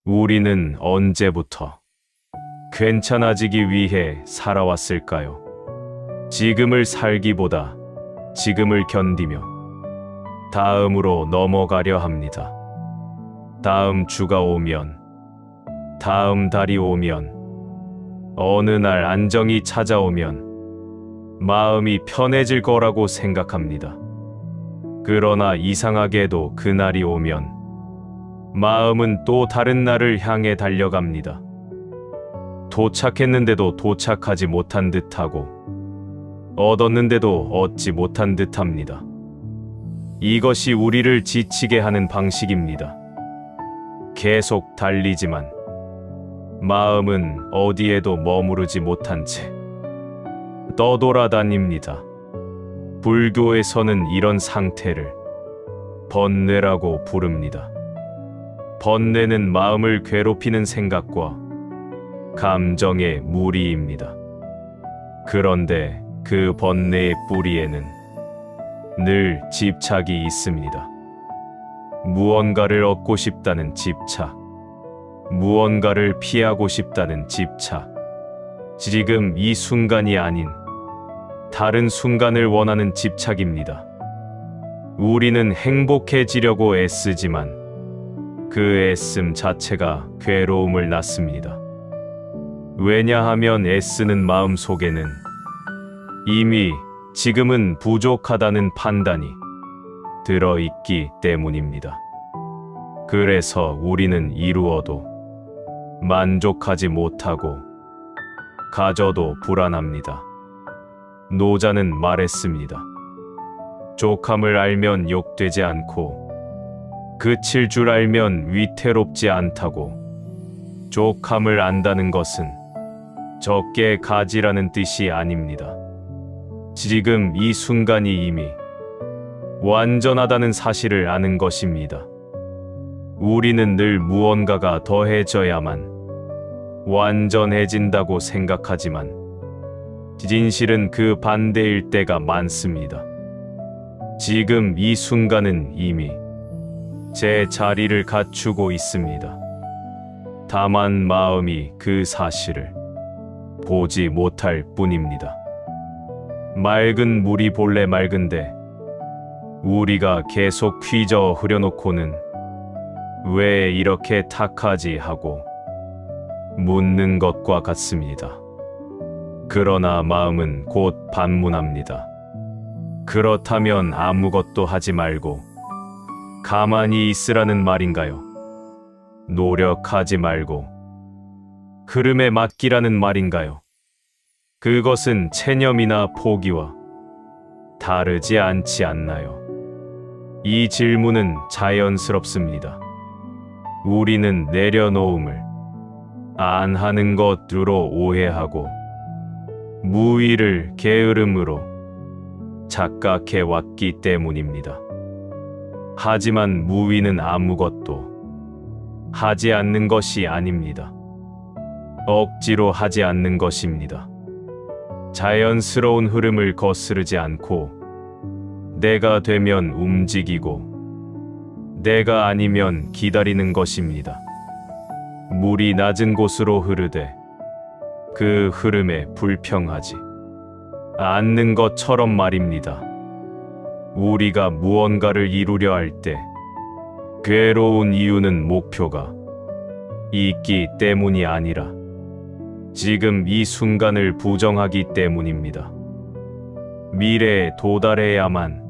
우리는 언제부터 괜찮아지기 위해 살아왔을까요? 지금을 살기보다 지금을 견디며 다음으로 넘어가려 합니다. 다음 주가 오면, 다음 달이 오면, 어느 날 안정이 찾아오면 마음이 편해질 거라고 생각합니다. 그러나 이상하게도 그날이 오면 마음은 또 다른 날을 향해 달려갑니다. 도착했는데도 도착하지 못한 듯하고 얻었는데도 얻지 못한 듯합니다. 이것이 우리를 지치게 하는 방식입니다. 계속 달리지만 마음은 어디에도 머무르지 못한 채 떠돌아다닙니다. 불교에서는 이런 상태를 번뇌라고 부릅니다. 번뇌는 마음을 괴롭히는 생각과 감정의 무리입니다. 그런데 그 번뇌의 뿌리에는 늘 집착이 있습니다. 무언가를 얻고 싶다는 집착, 무언가를 피하고 싶다는 집착, 지금 이 순간이 아닌 다른 순간을 원하는 집착입니다. 우리는 행복해지려고 애쓰지만 그 애씀 자체가 괴로움을 낳습니다. 왜냐하면 애쓰는 마음 속에는 이미 지금은 부족하다는 판단이 들어있기 때문입니다. 그래서 우리는 이루어도 만족하지 못하고 가져도 불안합니다. 노자는 말했습니다. 족함을 알면 욕되지 않고 그칠 줄 알면 위태롭지 않다고. 족함을 안다는 것은 적게 가지라는 뜻이 아닙니다. 지금 이 순간이 이미 완전하다는 사실을 아는 것입니다. 우리는 늘 무언가가 더해져야만 완전해진다고 생각하지만 진실은 그 반대일 때가 많습니다. 지금 이 순간은 이미 제 자리를 갖추고 있습니다. 다만 마음이 그 사실을 보지 못할 뿐입니다. 맑은 물이 본래 맑은데 우리가 계속 휘저어 흐려놓고는 왜 이렇게 탁하지 하고 묻는 것과 같습니다. 그러나 마음은 곧 반문합니다. 그렇다면 아무것도 하지 말고 가만히 있으라는 말인가요? 노력하지 말고 흐름에 맡기라는 말인가요? 그것은 체념이나 포기와 다르지 않지 않나요? 이 질문은 자연스럽습니다. 우리는 내려놓음을 안 하는 것으로 오해하고 무의를 게으름으로 착각해 왔기 때문입니다. 하지만 무의는 아무것도 하지 않는 것이 아닙니다. 억지로 하지 않는 것입니다. 자연스러운 흐름을 거스르지 않고 내가 되면 움직이고 내가 아니면 기다리는 것입니다. 물이 낮은 곳으로 흐르되 그 흐름에 불평하지 않는 것처럼 말입니다. 우리가 무언가를 이루려 할 때 괴로운 이유는 목표가 있기 때문이 아니라 지금 이 순간을 부정하기 때문입니다. 미래에 도달해야만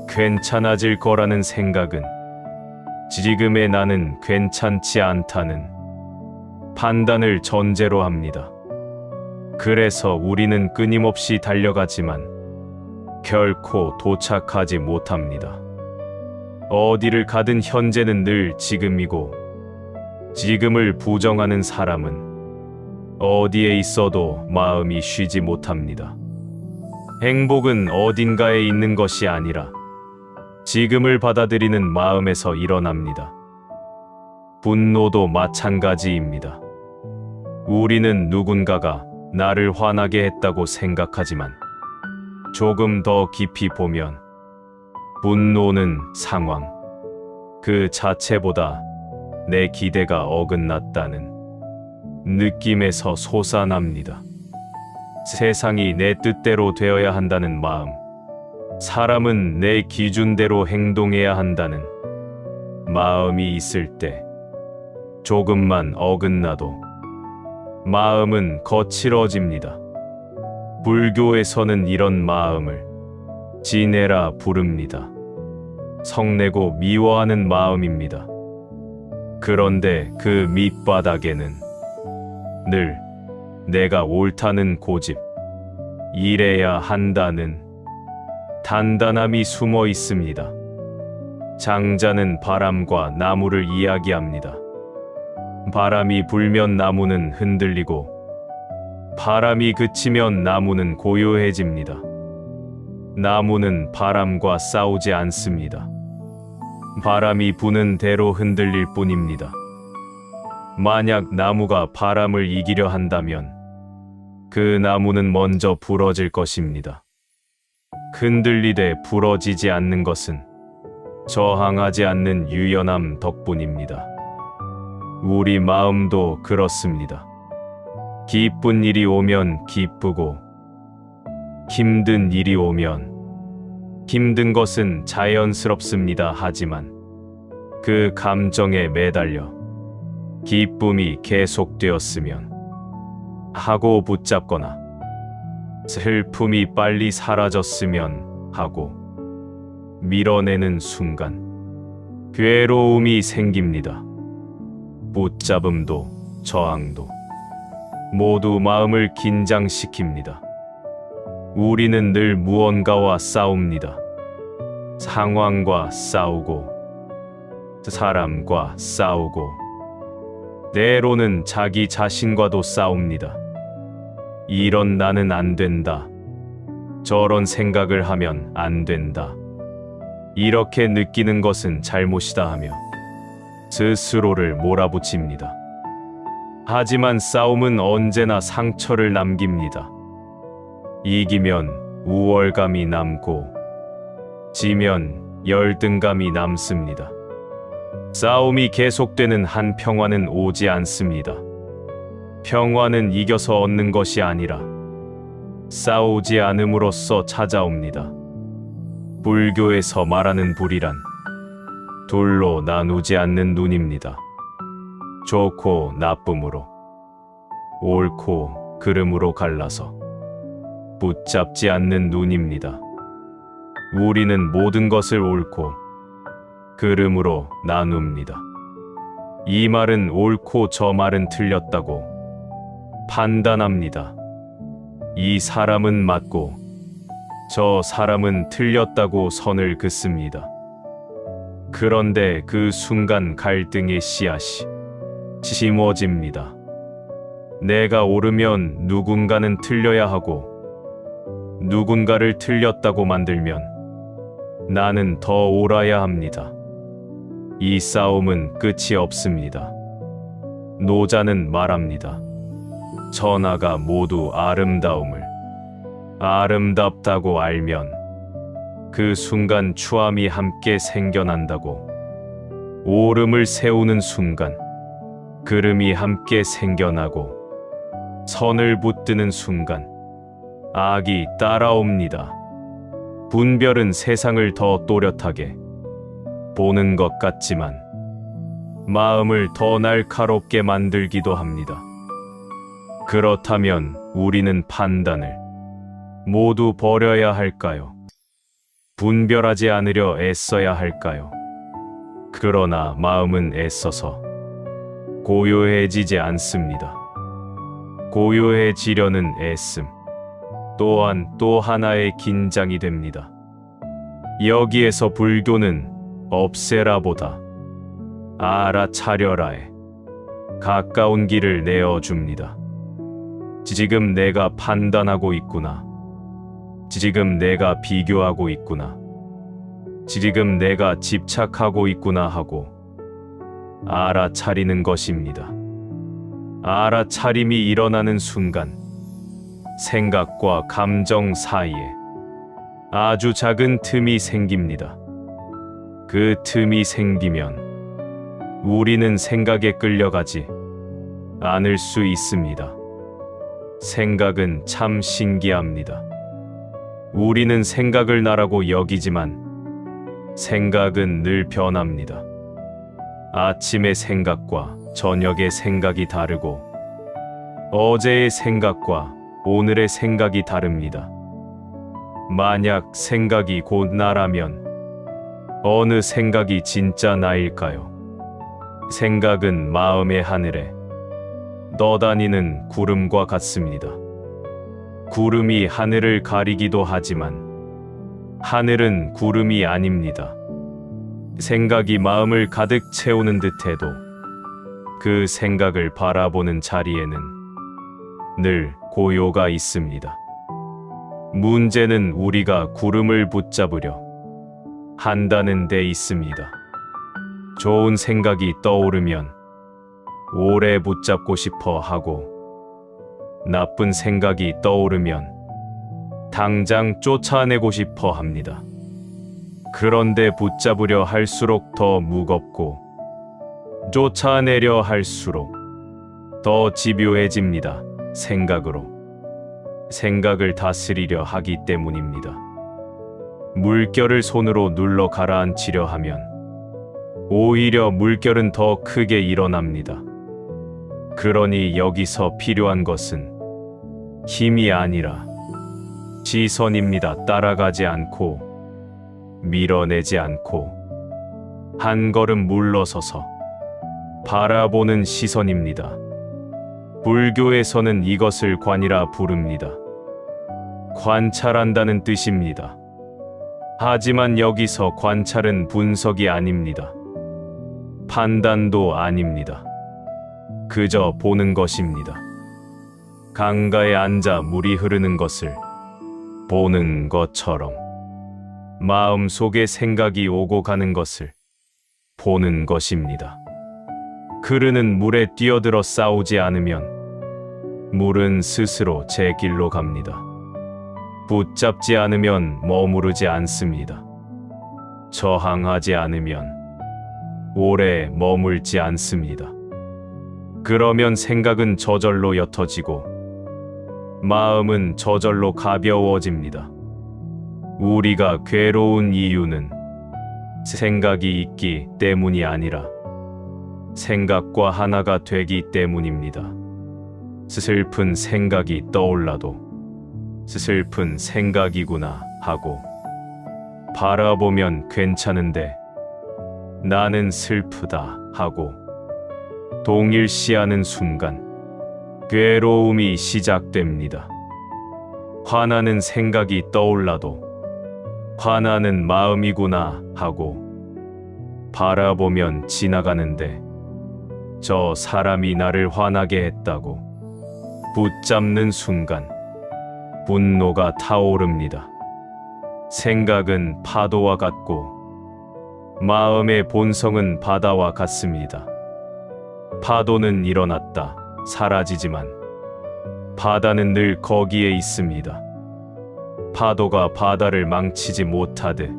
괜찮아질 거라는 생각은 지금의 나는 괜찮지 않다는 판단을 전제로 합니다. 그래서 우리는 끊임없이 달려가지만 결코 도착하지 못합니다. 어디를 가든 현재는 늘 지금이고 지금을 부정하는 사람은 어디에 있어도 마음이 쉬지 못합니다. 행복은 어딘가에 있는 것이 아니라 지금을 받아들이는 마음에서 일어납니다. 분노도 마찬가지입니다. 우리는 누군가가 나를 화나게 했다고 생각하지만 조금 더 깊이 보면 분노는 상황 그 자체보다 내 기대가 어긋났다는 느낌에서 솟아납니다. 세상이 내 뜻대로 되어야 한다는 마음, 사람은 내 기준대로 행동해야 한다는 마음이 있을 때 조금만 어긋나도 마음은 거칠어집니다. 불교에서는 이런 마음을 진해라 부릅니다. 성내고 미워하는 마음입니다. 그런데 그 밑바닥에는 늘 내가 옳다는 고집, 이래야 한다는 단단함이 숨어 있습니다. 장자는 바람과 나무를 이야기합니다. 바람이 불면 나무는 흔들리고 바람이 그치면 나무는 고요해집니다. 나무는 바람과 싸우지 않습니다. 바람이 부는 대로 흔들릴 뿐입니다. 만약 나무가 바람을 이기려 한다면 그 나무는 먼저 부러질 것입니다. 흔들리되 부러지지 않는 것은 저항하지 않는 유연함 덕분입니다. 우리 마음도 그렇습니다. 기쁜 일이 오면 기쁘고 힘든 일이 오면 힘든 것은 자연스럽습니다. 하지만 그 감정에 매달려 기쁨이 계속되었으면 하고 붙잡거나 슬픔이 빨리 사라졌으면 하고 밀어내는 순간 괴로움이 생깁니다. 붙잡음도 저항도 모두 마음을 긴장시킵니다. 우리는 늘 무언가와 싸웁니다. 상황과 싸우고 사람과 싸우고 때로는 자기 자신과도 싸웁니다. 이런 나는 안 된다. 저런 생각을 하면 안 된다. 이렇게 느끼는 것은 잘못이다 하며 스스로를 몰아붙입니다. 하지만 싸움은 언제나 상처를 남깁니다. 이기면 우월감이 남고 지면 열등감이 남습니다. 싸움이 계속되는 한 평화는 오지 않습니다. 평화는 이겨서 얻는 것이 아니라 싸우지 않음으로써 찾아옵니다. 불교에서 말하는 불이란 둘로 나누지 않는 눈입니다. 좋고 나쁨으로, 옳고 그름으로 갈라서 붙잡지 않는 눈입니다. 우리는 모든 것을 옳고 그름으로 나눕니다. 이 말은 옳고 저 말은 틀렸다고 판단합니다. 이 사람은 맞고 저 사람은 틀렸다고 선을 긋습니다. 그런데 그 순간 갈등의 씨앗이 심어집니다. 내가 옳으면 누군가는 틀려야 하고 누군가를 틀렸다고 만들면 나는 더 옳아야 합니다. 이 싸움은 끝이 없습니다. 노자는 말합니다. 천하가 모두 아름다움을 아름답다고 알면 그 순간 추함이 함께 생겨난다고. 옳음을 세우는 순간 그름이 함께 생겨나고 선을 붙드는 순간 악이 따라옵니다. 분별은 세상을 더 또렷하게 보는 것 같지만 마음을 더 날카롭게 만들기도 합니다. 그렇다면 우리는 판단을 모두 버려야 할까요? 분별하지 않으려 애써야 할까요? 그러나 마음은 애써서 고요해지지 않습니다. 고요해지려는 애씀 또한 또 하나의 긴장이 됩니다. 여기에서 불교는 없애라보다 알아차려라에 가까운 길을 내어줍니다. 지금 내가 판단하고 있구나. 지금 내가 비교하고 있구나. 지금 내가 집착하고 있구나 하고 알아차리는 것입니다. 알아차림이 일어나는 순간 생각과 감정 사이에 아주 작은 틈이 생깁니다. 그 틈이 생기면 우리는 생각에 끌려가지 않을 수 있습니다. 생각은 참 신기합니다. 우리는 생각을 나라고 여기지만 생각은 늘 변합니다. 아침의 생각과 저녁의 생각이 다르고 어제의 생각과 오늘의 생각이 다릅니다. 만약 생각이 곧 나라면 어느 생각이 진짜 나일까요? 생각은 마음의 하늘에 떠다니는 구름과 같습니다. 구름이 하늘을 가리기도 하지만 하늘은 구름이 아닙니다. 생각이 마음을 가득 채우는 듯해도 그 생각을 바라보는 자리에는 늘 고요가 있습니다. 문제는 우리가 구름을 붙잡으려 한다는 데 있습니다. 좋은 생각이 떠오르면 오래 붙잡고 싶어 하고 나쁜 생각이 떠오르면 당장 쫓아내고 싶어 합니다. 그런데 붙잡으려 할수록 더 무겁고 쫓아내려 할수록 더 집요해집니다. 생각으로. 생각을 다스리려 하기 때문입니다. 물결을 손으로 눌러 가라앉히려 하면 오히려 물결은 더 크게 일어납니다. 그러니 여기서 필요한 것은 힘이 아니라 시선입니다. 따라가지 않고 밀어내지 않고 한 걸음 물러서서 바라보는 시선입니다. 불교에서는 이것을 관이라 부릅니다. 관찰한다는 뜻입니다. 하지만 여기서 관찰은 분석이 아닙니다. 판단도 아닙니다. 그저 보는 것입니다. 강가에 앉아 물이 흐르는 것을 보는 것처럼 마음속에 생각이 오고 가는 것을 보는 것입니다. 흐르는 물에 뛰어들어 싸우지 않으면 물은 스스로 제 길로 갑니다. 붙잡지 않으면 머무르지 않습니다. 저항하지 않으면 오래 머물지 않습니다. 그러면 생각은 저절로 옅어지고 마음은 저절로 가벼워집니다. 우리가 괴로운 이유는 생각이 있기 때문이 아니라 생각과 하나가 되기 때문입니다. 슬픈 생각이 떠올라도 슬픈 생각이구나 하고 바라보면 괜찮은데 나는 슬프다 하고 동일시하는 순간 괴로움이 시작됩니다. 화나는 생각이 떠올라도 화나는 마음이구나 하고 바라보면 지나가는데 저 사람이 나를 화나게 했다고 붙잡는 순간 분노가 타오릅니다. 생각은 파도와 같고 마음의 본성은 바다와 같습니다. 파도는 일어났다 사라지지만 바다는 늘 거기에 있습니다. 파도가 바다를 망치지 못하듯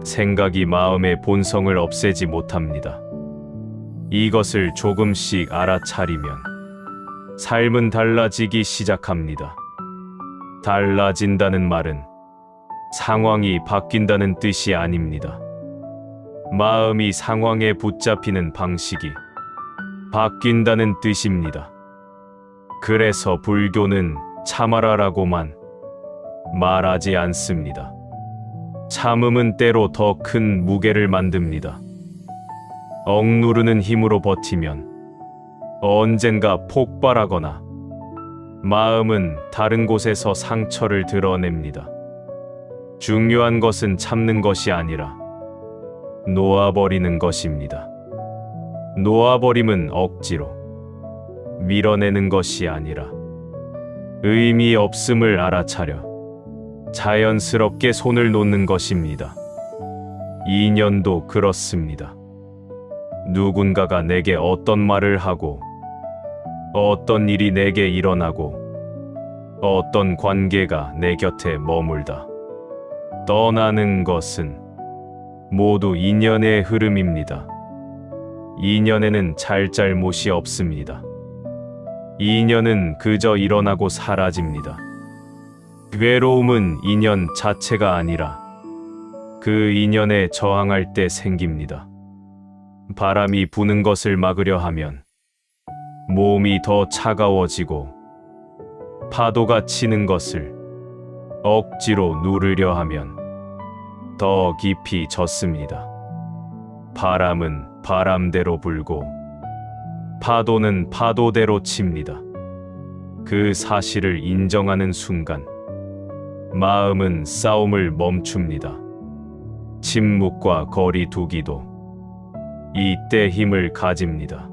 생각이 마음의 본성을 없애지 못합니다. 이것을 조금씩 알아차리면 삶은 달라지기 시작합니다. 달라진다는 말은 상황이 바뀐다는 뜻이 아닙니다. 마음이 상황에 붙잡히는 방식이 바뀐다는 뜻입니다. 그래서 불교는 참아라라고만 말하지 않습니다. 참음은 때로 더 큰 무게를 만듭니다. 억누르는 힘으로 버티면 언젠가 폭발하거나 마음은 다른 곳에서 상처를 드러냅니다. 중요한 것은 참는 것이 아니라 놓아버리는 것입니다. 놓아버림은 억지로 밀어내는 것이 아니라 의미 없음을 알아차려 자연스럽게 손을 놓는 것입니다. 인연도 그렇습니다. 누군가가 내게 어떤 말을 하고 어떤 일이 내게 일어나고 어떤 관계가 내 곁에 머물다 떠나는 것은 모두 인연의 흐름입니다. 인연에는 잘잘못이 없습니다. 인연은 그저 일어나고 사라집니다. 외로움은 인연 자체가 아니라 그 인연에 저항할 때 생깁니다. 바람이 부는 것을 막으려 하면 몸이 더 차가워지고, 파도가 치는 것을 억지로 누르려 하면 더 깊이 젖습니다. 바람은 바람대로 불고 파도는 파도대로 칩니다. 그 사실을 인정하는 순간 마음은 싸움을 멈춥니다. 침묵과 거리 두기도 이때 힘을 가집니다.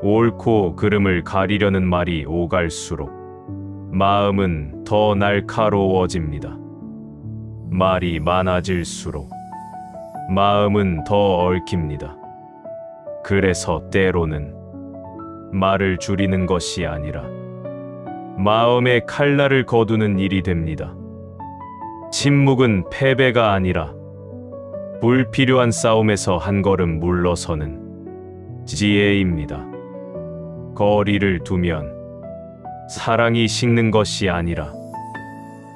옳고 그름을 가리려는 말이 오갈수록 마음은 더 날카로워집니다. 말이 많아질수록 마음은 더 얽힙니다. 그래서 때로는 말을 줄이는 것이 아니라 마음의 칼날을 거두는 일이 됩니다. 침묵은 패배가 아니라 불필요한 싸움에서 한 걸음 물러서는 지혜입니다. 거리를 두면 사랑이 식는 것이 아니라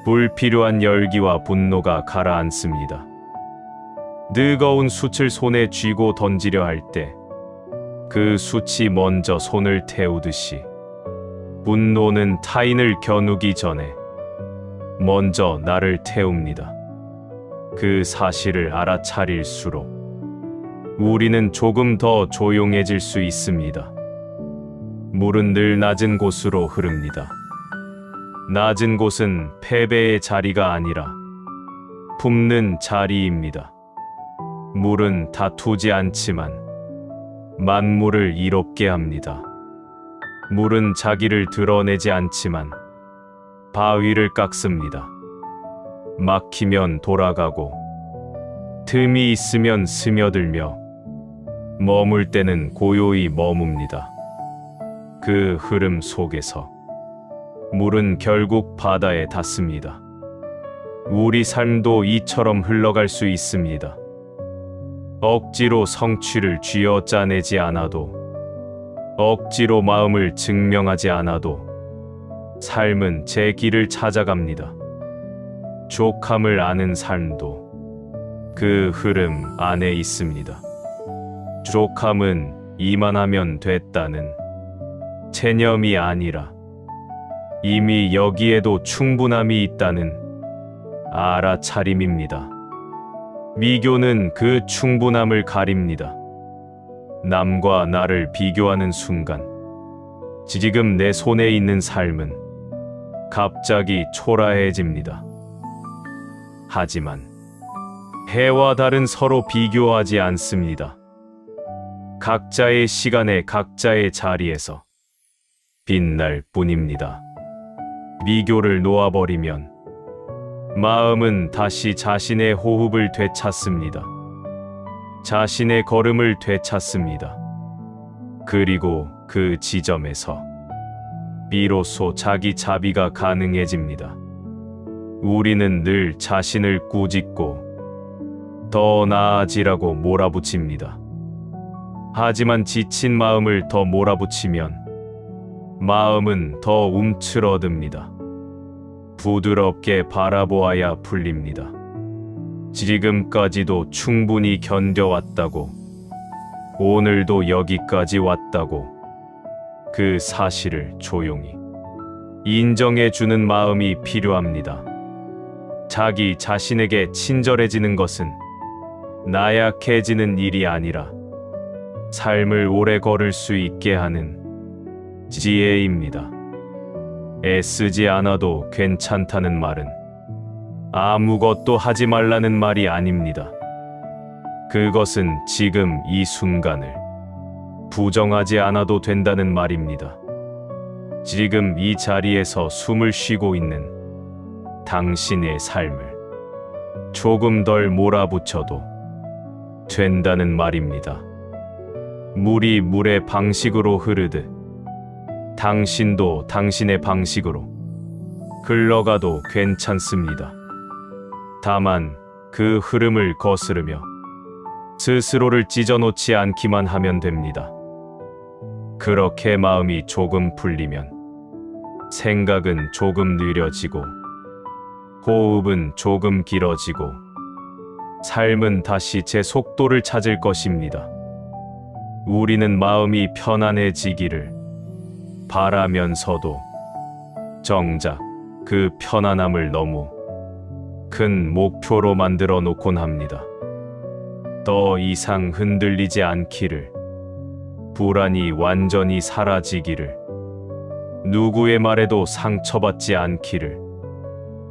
불필요한 열기와 분노가 가라앉습니다. 뜨거운 숯을 손에 쥐고 던지려 할 때 그 숯이 먼저 손을 태우듯이 분노는 타인을 겨누기 전에 먼저 나를 태웁니다. 그 사실을 알아차릴수록 우리는 조금 더 조용해질 수 있습니다. 물은 늘 낮은 곳으로 흐릅니다. 낮은 곳은 패배의 자리가 아니라 품는 자리입니다. 물은 다투지 않지만 만물을 이롭게 합니다. 물은 자기를 드러내지 않지만 바위를 깎습니다. 막히면 돌아가고 틈이 있으면 스며들며 머물 때는 고요히 머뭅니다. 그 흐름 속에서 물은 결국 바다에 닿습니다. 우리 삶도 이처럼 흘러갈 수 있습니다. 억지로 성취를 쥐어짜내지 않아도, 억지로 마음을 증명하지 않아도 삶은 제 길을 찾아갑니다. 족함을 아는 삶도 그 흐름 안에 있습니다. 족함은 이만하면 됐다는 체념이 아니라 이미 여기에도 충분함이 있다는 알아차림입니다. 미교는 그 충분함을 가립니다. 남과 나를 비교하는 순간 지금 내 손에 있는 삶은 갑자기 초라해집니다. 하지만 해와 달은 서로 비교하지 않습니다. 각자의 시간에 각자의 자리에서 빛날 뿐입니다. 미교를 놓아버리면 마음은 다시 자신의 호흡을 되찾습니다. 자신의 걸음을 되찾습니다. 그리고 그 지점에서 비로소 자기 자비가 가능해집니다. 우리는 늘 자신을 꾸짖고 더 나아지라고 몰아붙입니다. 하지만 지친 마음을 더 몰아붙이면 마음은 더 움츠러듭니다. 부드럽게 바라보아야 풀립니다. 지금까지도 충분히 견뎌왔다고, 오늘도 여기까지 왔다고 그 사실을 조용히 인정해주는 마음이 필요합니다. 자기 자신에게 친절해지는 것은 나약해지는 일이 아니라 삶을 오래 걸을 수 있게 하는 지혜입니다. 애쓰지 않아도 괜찮다는 말은 아무것도 하지 말라는 말이 아닙니다. 그것은 지금 이 순간을 부정하지 않아도 된다는 말입니다. 지금 이 자리에서 숨을 쉬고 있는 당신의 삶을 조금 덜 몰아붙여도 된다는 말입니다. 물이 물의 방식으로 흐르듯 당신도 당신의 방식으로 흘러가도 괜찮습니다. 다만 그 흐름을 거스르며 스스로를 찢어놓지 않기만 하면 됩니다. 그렇게 마음이 조금 풀리면 생각은 조금 느려지고 호흡은 조금 길어지고 삶은 다시 제 속도를 찾을 것입니다. 우리는 마음이 편안해지기를 바라면서도 정작 그 편안함을 너무 큰 목표로 만들어 놓곤 합니다. 더 이상 흔들리지 않기를, 불안이 완전히 사라지기를, 누구의 말에도 상처받지 않기를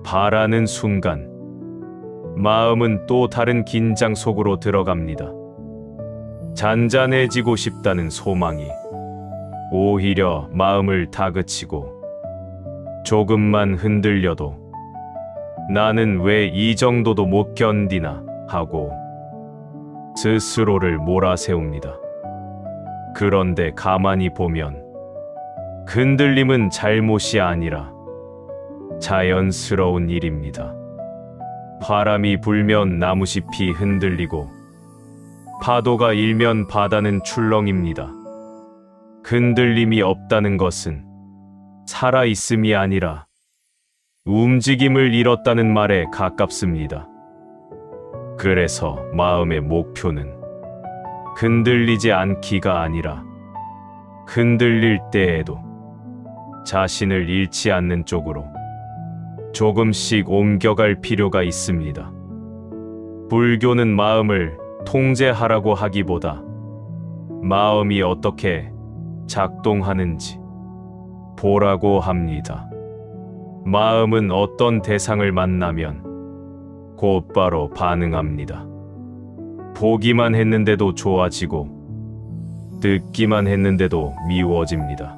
바라는 순간 마음은 또 다른 긴장 속으로 들어갑니다. 잔잔해지고 싶다는 소망이 오히려 마음을 다그치고 조금만 흔들려도 나는 왜 이 정도도 못 견디나 하고 스스로를 몰아세웁니다. 그런데 가만히 보면 흔들림은 잘못이 아니라 자연스러운 일입니다. 바람이 불면 나무잎이 흔들리고 파도가 일면 바다는 출렁입니다. 흔들림이 없다는 것은 살아있음이 아니라 움직임을 잃었다는 말에 가깝습니다. 그래서 마음의 목표는 흔들리지 않기가 아니라 흔들릴 때에도 자신을 잃지 않는 쪽으로 조금씩 옮겨갈 필요가 있습니다. 불교는 마음을 통제하라고 하기보다 마음이 어떻게 작동하는지 보라고 합니다. 마음은 어떤 대상을 만나면 곧바로 반응합니다. 보기만 했는데도 좋아지고 듣기만 했는데도 미워집니다.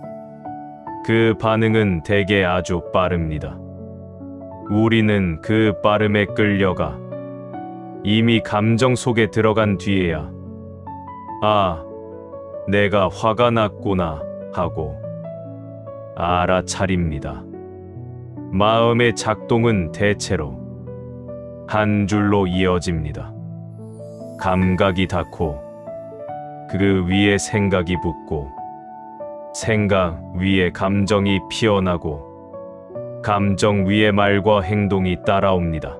그 반응은 대개 아주 빠릅니다. 우리는 그 빠름에 끌려가 이미 감정 속에 들어간 뒤에야 아, 내가 화가 났구나 하고 알아차립니다. 마음의 작동은 대체로 한 줄로 이어집니다. 감각이 닿고 그 위에 생각이 붙고 생각 위에 감정이 피어나고 감정 위에 말과 행동이 따라옵니다.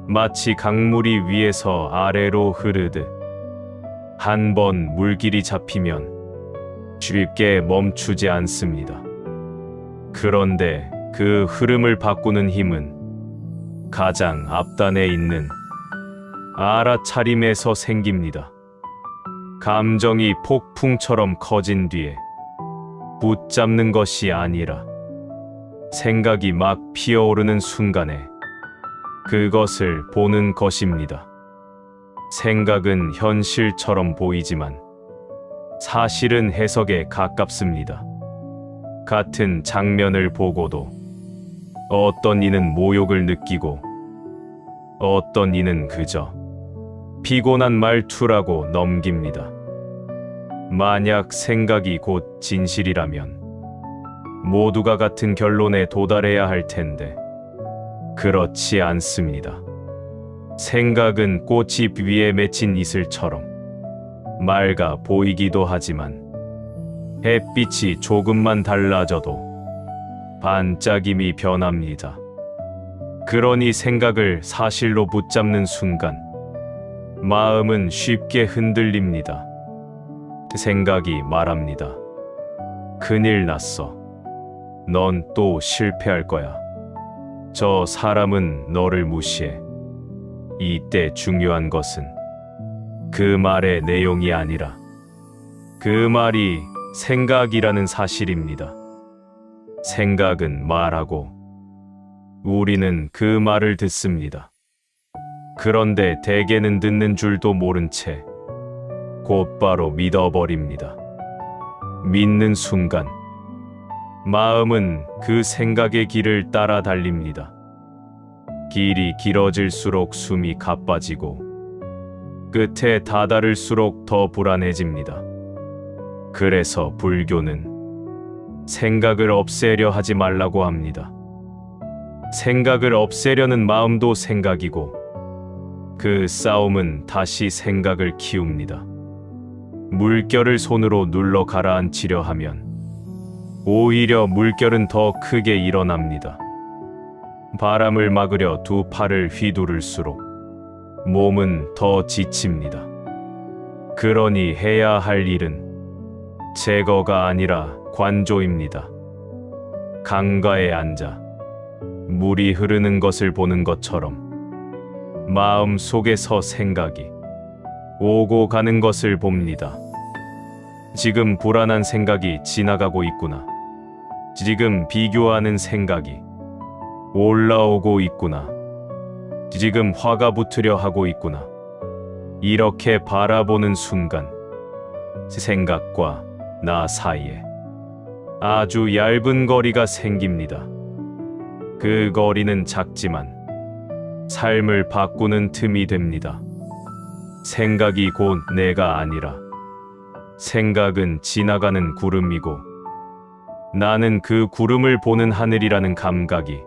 마치 강물이 위에서 아래로 흐르듯 한 번 물길이 잡히면 쉽게 멈추지 않습니다. 그런데 그 흐름을 바꾸는 힘은 가장 앞단에 있는 알아차림에서 생깁니다. 감정이 폭풍처럼 커진 뒤에 붙잡는 것이 아니라 생각이 막 피어오르는 순간에 그것을 보는 것입니다. 생각은 현실처럼 보이지만 사실은 해석에 가깝습니다. 같은 장면을 보고도 어떤 이는 모욕을 느끼고 어떤 이는 그저 피곤한 말투라고 넘깁니다. 만약 생각이 곧 진실이라면 모두가 같은 결론에 도달해야 할 텐데 그렇지 않습니다. 생각은 꽃이 위에 맺힌 이슬처럼 맑아 보이기도 하지만 햇빛이 조금만 달라져도 반짝임이 변합니다. 그러니 생각을 사실로 붙잡는 순간 마음은 쉽게 흔들립니다. 생각이 말합니다. 큰일 났어. 넌 또 실패할 거야. 저 사람은 너를 무시해. 이때 중요한 것은 그 말의 내용이 아니라 그 말이 생각이라는 사실입니다. 생각은 말하고 우리는 그 말을 듣습니다. 그런데 대개는 듣는 줄도 모른 채 곧바로 믿어버립니다. 믿는 순간 마음은 그 생각의 길을 따라 달립니다. 길이 길어질수록 숨이 가빠지고 끝에 다다를수록 더 불안해집니다. 그래서 불교는 생각을 없애려 하지 말라고 합니다. 생각을 없애려는 마음도 생각이고 그 싸움은 다시 생각을 키웁니다. 물결을 손으로 눌러 가라앉히려 하면 오히려 물결은 더 크게 일어납니다. 바람을 막으려 두 팔을 휘두를수록 몸은 더 지칩니다. 그러니 해야 할 일은 제거가 아니라 관조입니다. 강가에 앉아 물이 흐르는 것을 보는 것처럼 마음 속에서 생각이 오고 가는 것을 봅니다. 지금 불안한 생각이 지나가고 있구나. 지금 비교하는 생각이 올라오고 있구나. 지금 화가 붙으려 하고 있구나. 이렇게 바라보는 순간 생각과 나 사이에 아주 얇은 거리가 생깁니다. 그 거리는 작지만 삶을 바꾸는 틈이 됩니다. 생각이 곧 내가 아니라 생각은 지나가는 구름이고 나는 그 구름을 보는 하늘이라는 감각이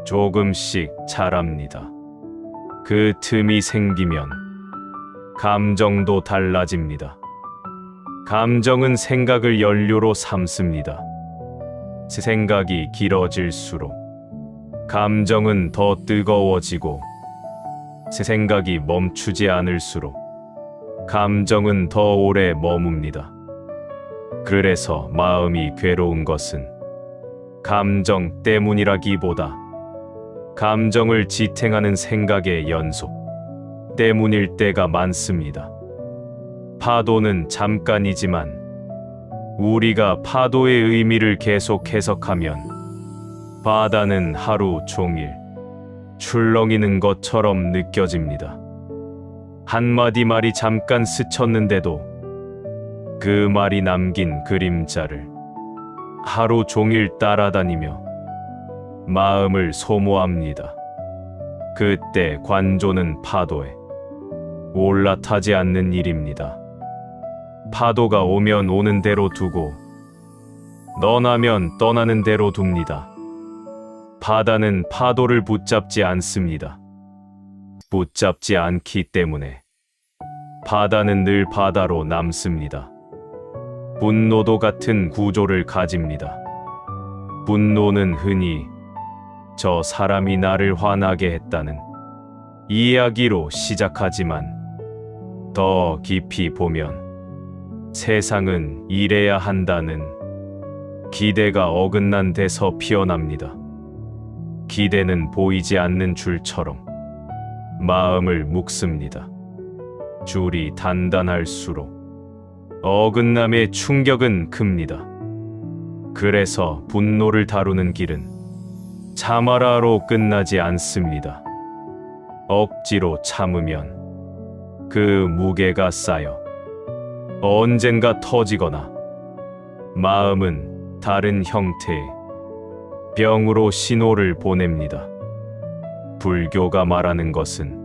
조금씩 자랍니다. 그 틈이 생기면 감정도 달라집니다. 감정은 생각을 연료로 삼습니다. 생각이 길어질수록 감정은 더 뜨거워지고 생각이 멈추지 않을수록 감정은 더 오래 머뭅니다. 그래서 마음이 괴로운 것은 감정 때문이라기보다 감정을 지탱하는 생각의 연속 때문일 때가 많습니다. 파도는 잠깐이지만 우리가 파도의 의미를 계속 해석하면 바다는 하루 종일 출렁이는 것처럼 느껴집니다. 한마디 말이 잠깐 스쳤는데도 그 말이 남긴 그림자를 하루 종일 따라다니며 마음을 소모합니다. 그때 관조는 파도에 올라타지 않는 일입니다. 파도가 오면 오는 대로 두고 떠나면 떠나는 대로 둡니다. 바다는 파도를 붙잡지 않습니다. 붙잡지 않기 때문에 바다는 늘 바다로 남습니다. 분노도 같은 구조를 가집니다. 분노는 흔히 저 사람이 나를 화나게 했다는 이야기로 시작하지만 더 깊이 보면 세상은 이래야 한다는 기대가 어긋난 데서 피어납니다. 기대는 보이지 않는 줄처럼 마음을 묶습니다. 줄이 단단할수록 어긋남의 충격은 큽니다. 그래서 분노를 다루는 길은 참아라로 끝나지 않습니다. 억지로 참으면 그 무게가 쌓여 언젠가 터지거나 마음은 다른 형태의 병으로 신호를 보냅니다. 불교가 말하는 것은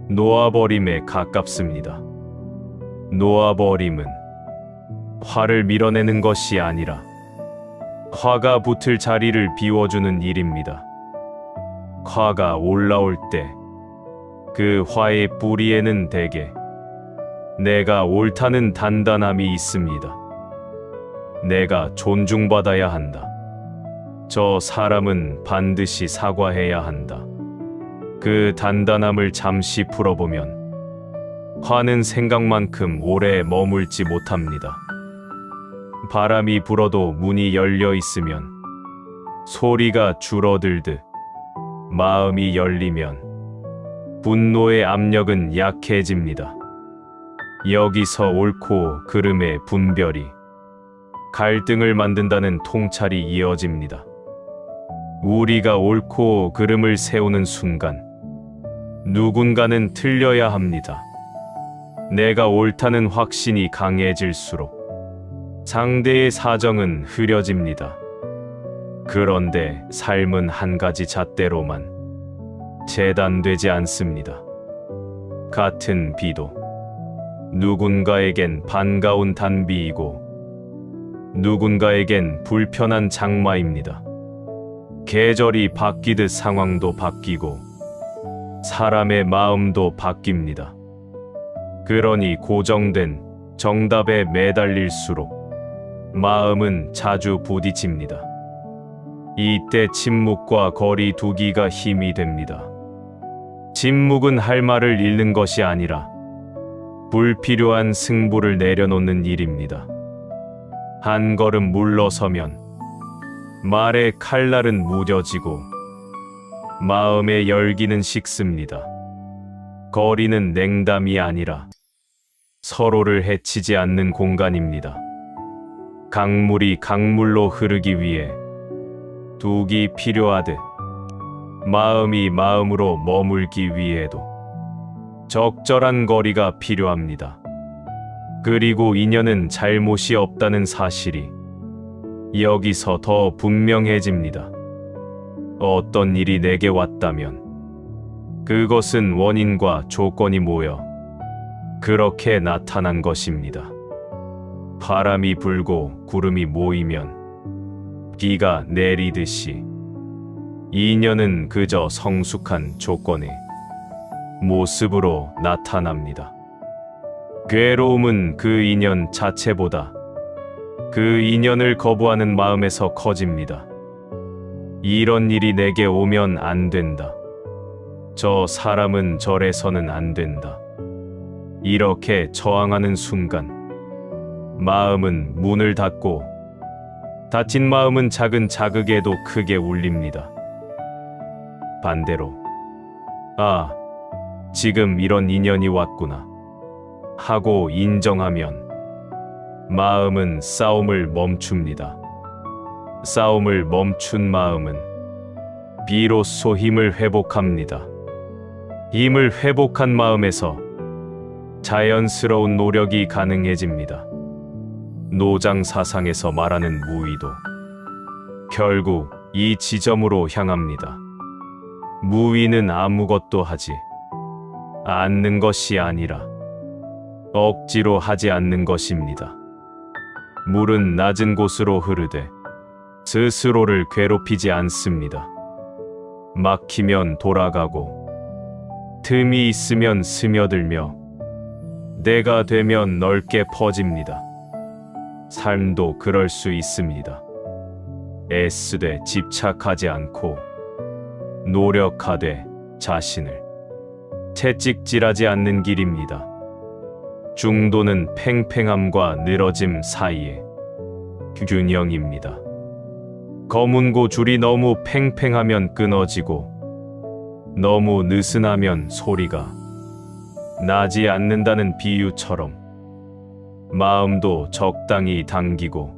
놓아버림에 가깝습니다. 놓아버림은 화를 밀어내는 것이 아니라 화가 붙을 자리를 비워주는 일입니다. 화가 올라올 때 그 화의 뿌리에는 대개 내가 옳다는 단단함이 있습니다. 내가 존중받아야 한다. 저 사람은 반드시 사과해야 한다. 그 단단함을 잠시 풀어보면 화는 생각만큼 오래 머물지 못합니다. 바람이 불어도 문이 열려 있으면 소리가 줄어들듯 마음이 열리면 분노의 압력은 약해집니다. 여기서 옳고 그름의 분별이 갈등을 만든다는 통찰이 이어집니다. 우리가 옳고 그름을 세우는 순간 누군가는 틀려야 합니다. 내가 옳다는 확신이 강해질수록 상대의 사정은 흐려집니다. 그런데 삶은 한 가지 잣대로만 재단되지 않습니다. 같은 비도 누군가에겐 반가운 단비이고 누군가에겐 불편한 장마입니다. 계절이 바뀌듯 상황도 바뀌고 사람의 마음도 바뀝니다. 그러니 고정된 정답에 매달릴수록 마음은 자주 부딪힙니다. 이때 침묵과 거리 두기가 힘이 됩니다. 침묵은 할 말을 잃는 것이 아니라 불필요한 승부를 내려놓는 일입니다. 한 걸음 물러서면 말의 칼날은 무뎌지고 마음의 열기는 식습니다. 거리는 냉담이 아니라 서로를 해치지 않는 공간입니다. 강물이 강물로 흐르기 위해 둑이 필요하듯 마음이 마음으로 머물기 위해도 적절한 거리가 필요합니다. 그리고 인연은 잘못이 없다는 사실이 여기서 더 분명해집니다. 어떤 일이 내게 왔다면 그것은 원인과 조건이 모여 그렇게 나타난 것입니다. 바람이 불고 구름이 모이면 비가 내리듯이 인연은 그저 성숙한 조건의 모습으로 나타납니다. 괴로움은 그 인연 자체보다 그 인연을 거부하는 마음에서 커집니다. 이런 일이 내게 오면 안 된다. 저 사람은 절에서는 안 된다. 이렇게 저항하는 순간 마음은 문을 닫고 닫힌 마음은 작은 자극에도 크게 울립니다. 반대로 아, 지금 이런 인연이 왔구나 하고 인정하면 마음은 싸움을 멈춥니다. 싸움을 멈춘 마음은 비로소 힘을 회복합니다. 힘을 회복한 마음에서 자연스러운 노력이 가능해집니다. 노장 사상에서 말하는 무의도 결국 이 지점으로 향합니다. 무의는 아무것도 하지 않는 것이 아니라 억지로 하지 않는 것입니다. 물은 낮은 곳으로 흐르되 스스로를 괴롭히지 않습니다. 막히면 돌아가고 틈이 있으면 스며들며 내가 되면 넓게 퍼집니다. 삶도 그럴 수 있습니다. 애쓰되 집착하지 않고 노력하되 자신을 채찍질하지 않는 길입니다. 중도는 팽팽함과 늘어짐 사이의 균형입니다. 검은고 줄이 너무 팽팽하면 끊어지고 너무 느슨하면 소리가 나지 않는다는 비유처럼 마음도 적당히 당기고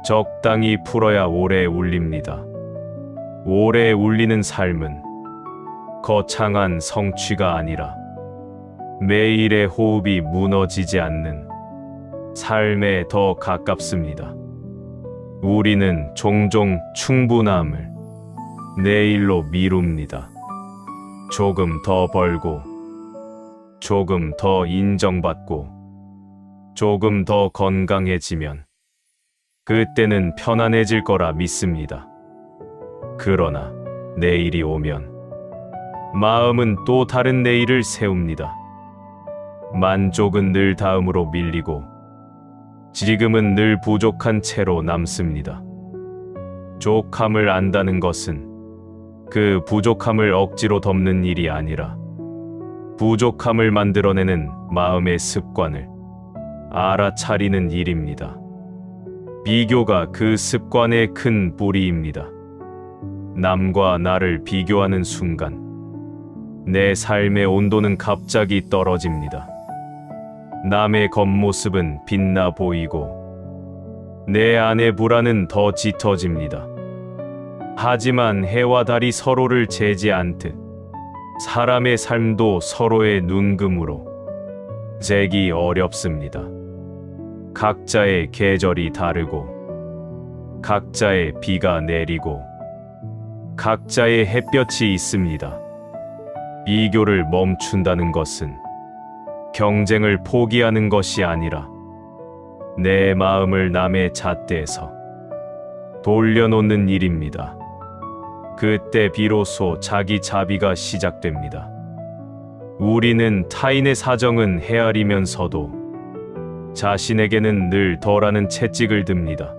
적당히 풀어야 오래 울립니다. 오래 울리는 삶은 거창한 성취가 아니라 매일의 호흡이 무너지지 않는 삶에 더 가깝습니다. 우리는 종종 충분함을 내일로 미룹니다. 조금 더 벌고, 조금 더 인정받고, 조금 더 건강해지면 그때는 편안해질 거라 믿습니다. 그러나 내일이 오면 마음은 또 다른 내일을 세웁니다. 만족은 늘 다음으로 밀리고 지금은 늘 부족한 채로 남습니다. 족함을 안다는 것은 그 부족함을 억지로 덮는 일이 아니라 부족함을 만들어내는 마음의 습관을 알아차리는 일입니다. 비교가 그 습관의 큰 뿌리입니다. 남과 나를 비교하는 순간 내 삶의 온도는 갑자기 떨어집니다. 남의 겉모습은 빛나 보이고 내 안의 불안은 더 짙어집니다. 하지만 해와 달이 서로를 재지 않듯 사람의 삶도 서로의 눈금으로 재기 어렵습니다. 각자의 계절이 다르고 각자의 비가 내리고 각자의 햇볕이 있습니다. 비교를 멈춘다는 것은 경쟁을 포기하는 것이 아니라 내 마음을 남의 잣대에서 돌려놓는 일입니다. 그때 비로소 자기 자비가 시작됩니다. 우리는 타인의 사정은 헤아리면서도 자신에게는 늘 덜하는 채찍을 듭니다.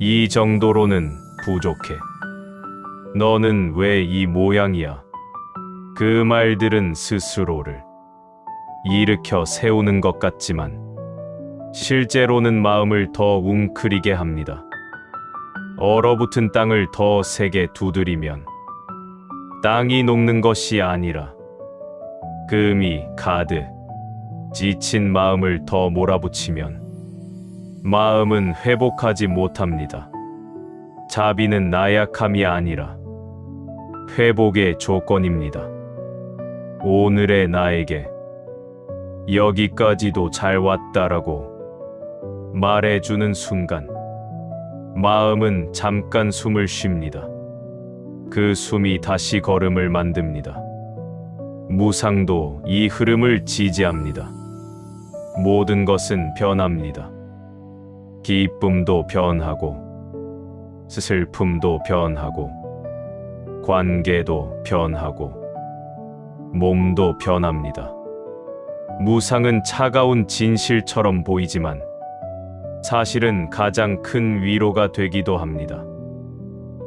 이 정도로는 부족해. 너는 왜 이 모양이야? 그 말들은 스스로를 일으켜 세우는 것 같지만 실제로는 마음을 더 웅크리게 합니다. 얼어붙은 땅을 더 세게 두드리면 땅이 녹는 것이 아니라 금이 가득 지친 마음을 더 몰아붙이면 마음은 회복하지 못합니다. 자비는 나약함이 아니라 회복의 조건입니다. 오늘의 나에게 여기까지도 잘 왔다라고 말해주는 순간 마음은 잠깐 숨을 쉽니다. 그 숨이 다시 걸음을 만듭니다. 무상도 이 흐름을 지지합니다. 모든 것은 변합니다. 기쁨도 변하고 슬픔도 변하고 관계도 변하고 몸도 변합니다. 무상은 차가운 진실처럼 보이지만 사실은 가장 큰 위로가 되기도 합니다.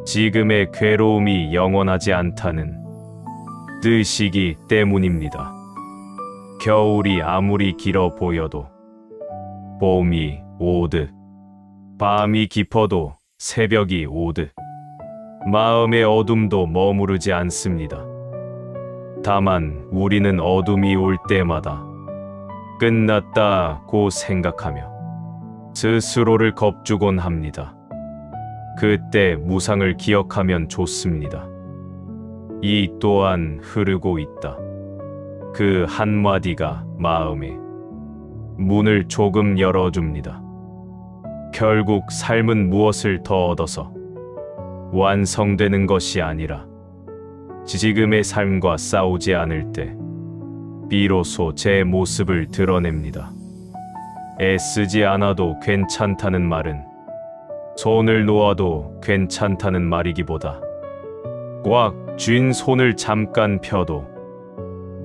지금의 괴로움이 영원하지 않다는 뜻이기 때문입니다. 겨울이 아무리 길어 보여도 봄이 오듯 밤이 깊어도 새벽이 오듯 마음의 어둠도 머무르지 않습니다. 다만 우리는 어둠이 올 때마다 끝났다고 생각하며 스스로를 겁주곤 합니다. 그때 무상을 기억하면 좋습니다. 이 또한 흐르고 있다. 그 한마디가 마음의 문을 조금 열어줍니다. 결국 삶은 무엇을 더 얻어서 완성되는 것이 아니라 지금의 삶과 싸우지 않을 때 비로소 제 모습을 드러냅니다. 애쓰지 않아도 괜찮다는 말은 손을 놓아도 괜찮다는 말이기보다 꽉 쥔 손을 잠깐 펴도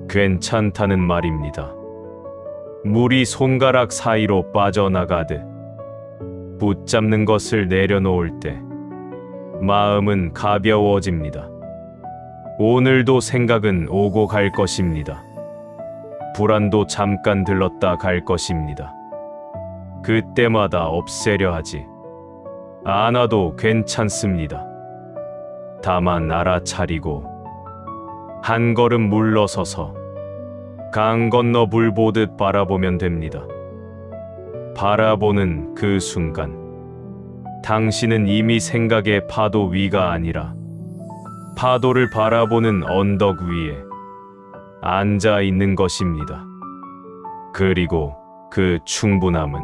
괜찮다는 말입니다. 물이 손가락 사이로 빠져나가듯 붙잡는 것을 내려놓을 때 마음은 가벼워집니다. 오늘도 생각은 오고 갈 것입니다. 불안도 잠깐 들렀다 갈 것입니다. 그때마다 없애려 하지 않아도 괜찮습니다. 다만 알아차리고 한 걸음 물러서서 강 건너 물 보듯 바라보면 됩니다. 바라보는 그 순간 당신은 이미 생각의 파도 위가 아니라 파도를 바라보는 언덕 위에 앉아 있는 것입니다. 그리고 그 충분함은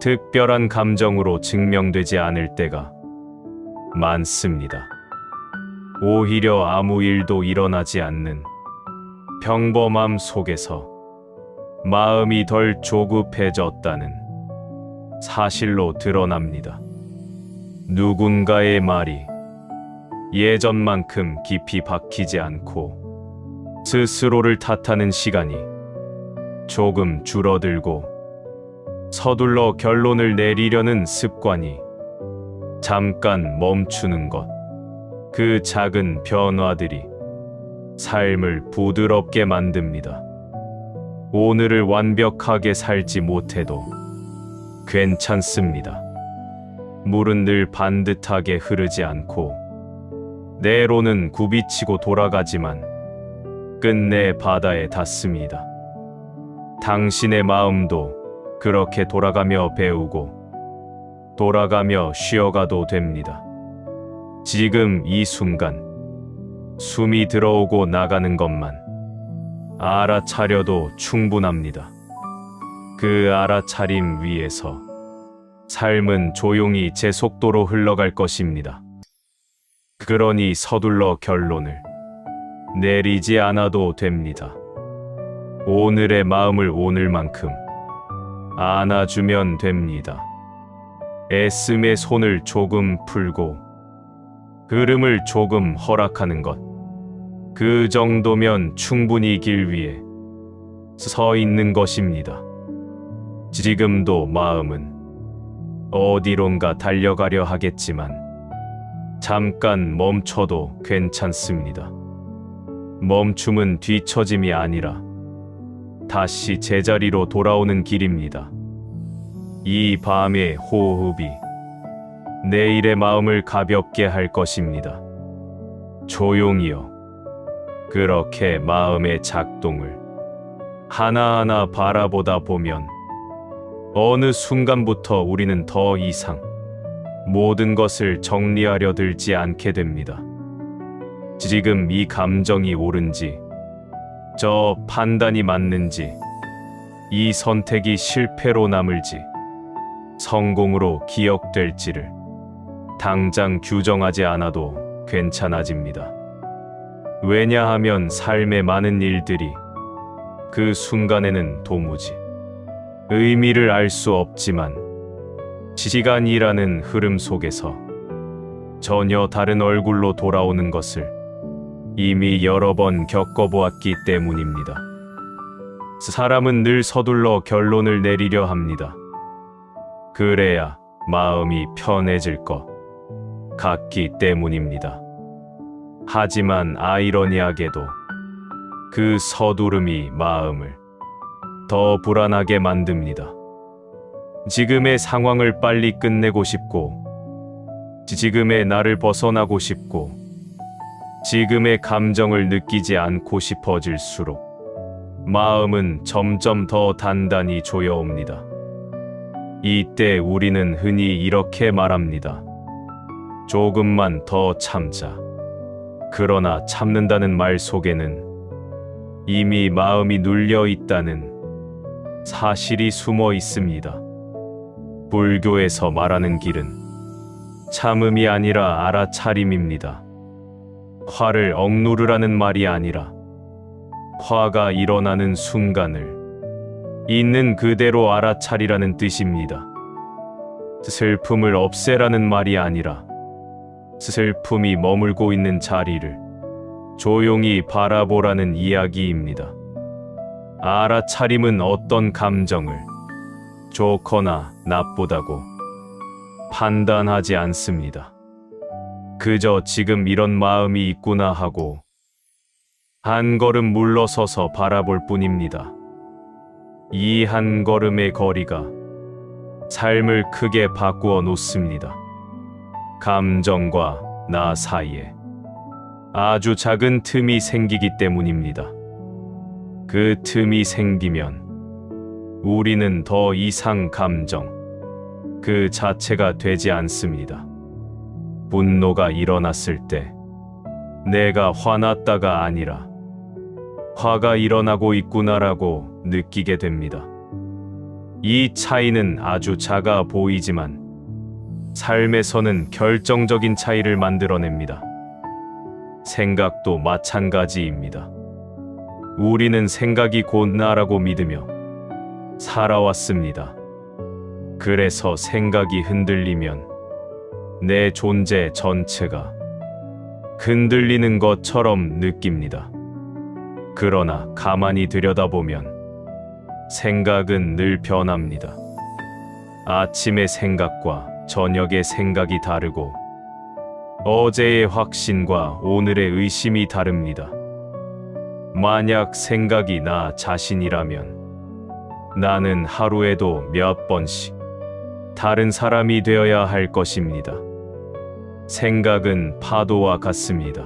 특별한 감정으로 증명되지 않을 때가 많습니다. 오히려 아무 일도 일어나지 않는 평범함 속에서 마음이 덜 조급해졌다는 사실로 드러납니다. 누군가의 말이 예전만큼 깊이 박히지 않고 스스로를 탓하는 시간이 조금 줄어들고 서둘러 결론을 내리려는 습관이 잠깐 멈추는 것, 그 작은 변화들이 삶을 부드럽게 만듭니다. 오늘을 완벽하게 살지 못해도 괜찮습니다. 물은 늘 반듯하게 흐르지 않고 내로는 굽이치고 돌아가지만 끝내 바다에 닿습니다. 당신의 마음도 그렇게 돌아가며 배우고 돌아가며 쉬어가도 됩니다. 지금 이 순간 숨이 들어오고 나가는 것만 알아차려도 충분합니다. 그 알아차림 위에서 삶은 조용히 제 속도로 흘러갈 것입니다. 그러니 서둘러 결론을 내리지 않아도 됩니다. 오늘의 마음을 오늘만큼 안아주면 됩니다. 애씀의 손을 조금 풀고 흐름을 조금 허락하는 것. 그 정도면 충분히 길 위에 서 있는 것입니다. 지금도 마음은 어디론가 달려가려 하겠지만 잠깐 멈춰도 괜찮습니다. 멈춤은 뒤처짐이 아니라 다시 제자리로 돌아오는 길입니다. 이 밤의 호흡이 내일의 마음을 가볍게 할 것입니다. 조용히요. 그렇게 마음의 작동을 하나하나 바라보다 보면 어느 순간부터 우리는 더 이상 모든 것을 정리하려 들지 않게 됩니다. 지금 이 감정이 옳은지, 저 판단이 맞는지, 이 선택이 실패로 남을지, 성공으로 기억될지를 당장 규정하지 않아도 괜찮아집니다. 왜냐하면 삶의 많은 일들이 그 순간에는 도무지 의미를 알 수 없지만 시간이라는 흐름 속에서 전혀 다른 얼굴로 돌아오는 것을 이미 여러 번 겪어보았기 때문입니다. 사람은 늘 서둘러 결론을 내리려 합니다. 그래야 마음이 편해질 것 같기 때문입니다. 하지만 아이러니하게도 그 서두름이 마음을 더 불안하게 만듭니다. 지금의 상황을 빨리 끝내고 싶고, 지금의 나를 벗어나고 싶고, 지금의 감정을 느끼지 않고 싶어질수록 마음은 점점 더 단단히 조여옵니다. 이때 우리는 흔히 이렇게 말합니다. 조금만 더 참자. 그러나 참는다는 말 속에는 이미 마음이 눌려 있다는 사실이 숨어 있습니다. 불교에서 말하는 길은 참음이 아니라 알아차림입니다. 화를 억누르라는 말이 아니라 화가 일어나는 순간을 있는 그대로 알아차리라는 뜻입니다. 슬픔을 없애라는 말이 아니라 슬픔이 머물고 있는 자리를 조용히 바라보라는 이야기입니다. 알아차림은 어떤 감정을 좋거나 나쁘다고 판단하지 않습니다. 그저 지금 이런 마음이 있구나 하고 한 걸음 물러서서 바라볼 뿐입니다. 이 한 걸음의 거리가 삶을 크게 바꾸어 놓습니다. 감정과 나 사이에 아주 작은 틈이 생기기 때문입니다. 그 틈이 생기면 우리는 더 이상 감정 그 자체가 되지 않습니다. 분노가 일어났을 때 내가 화났다가 아니라 화가 일어나고 있구나라고 느끼게 됩니다. 이 차이는 아주 작아 보이지만 삶에서는 결정적인 차이를 만들어냅니다. 생각도 마찬가지입니다. 우리는 생각이 곧 나라고 믿으며 살아왔습니다. 그래서 생각이 흔들리면 내 존재 전체가 흔들리는 것처럼 느낍니다. 그러나 가만히 들여다보면 생각은 늘 변합니다. 아침의 생각과 저녁의 생각이 다르고 어제의 확신과 오늘의 의심이 다릅니다. 만약 생각이 나 자신이라면 나는 하루에도 몇 번씩 다른 사람이 되어야 할 것입니다. 생각은 파도와 같습니다.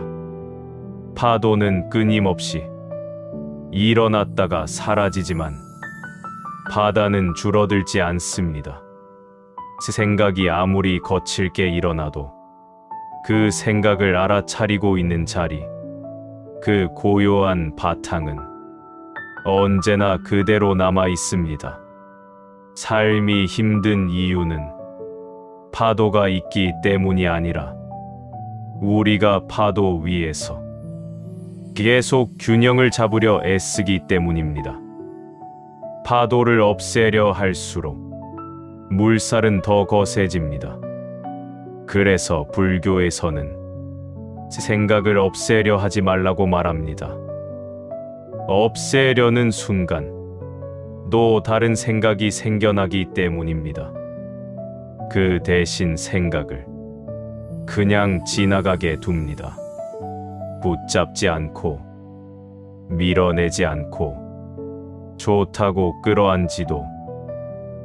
파도는 끊임없이 일어났다가 사라지지만 바다는 줄어들지 않습니다. 생각이 아무리 거칠게 일어나도 그 생각을 알아차리고 있는 자리, 그 고요한 바탕은 언제나 그대로 남아 있습니다. 삶이 힘든 이유는 파도가 있기 때문이 아니라 우리가 파도 위에서 계속 균형을 잡으려 애쓰기 때문입니다. 파도를 없애려 할수록 물살은 더 거세집니다. 그래서 불교에서는 생각을 없애려 하지 말라고 말합니다. 없애려는 순간 또 다른 생각이 생겨나기 때문입니다. 그 대신 생각을 그냥 지나가게 둡니다. 붙잡지 않고 밀어내지 않고 좋다고 끌어안지도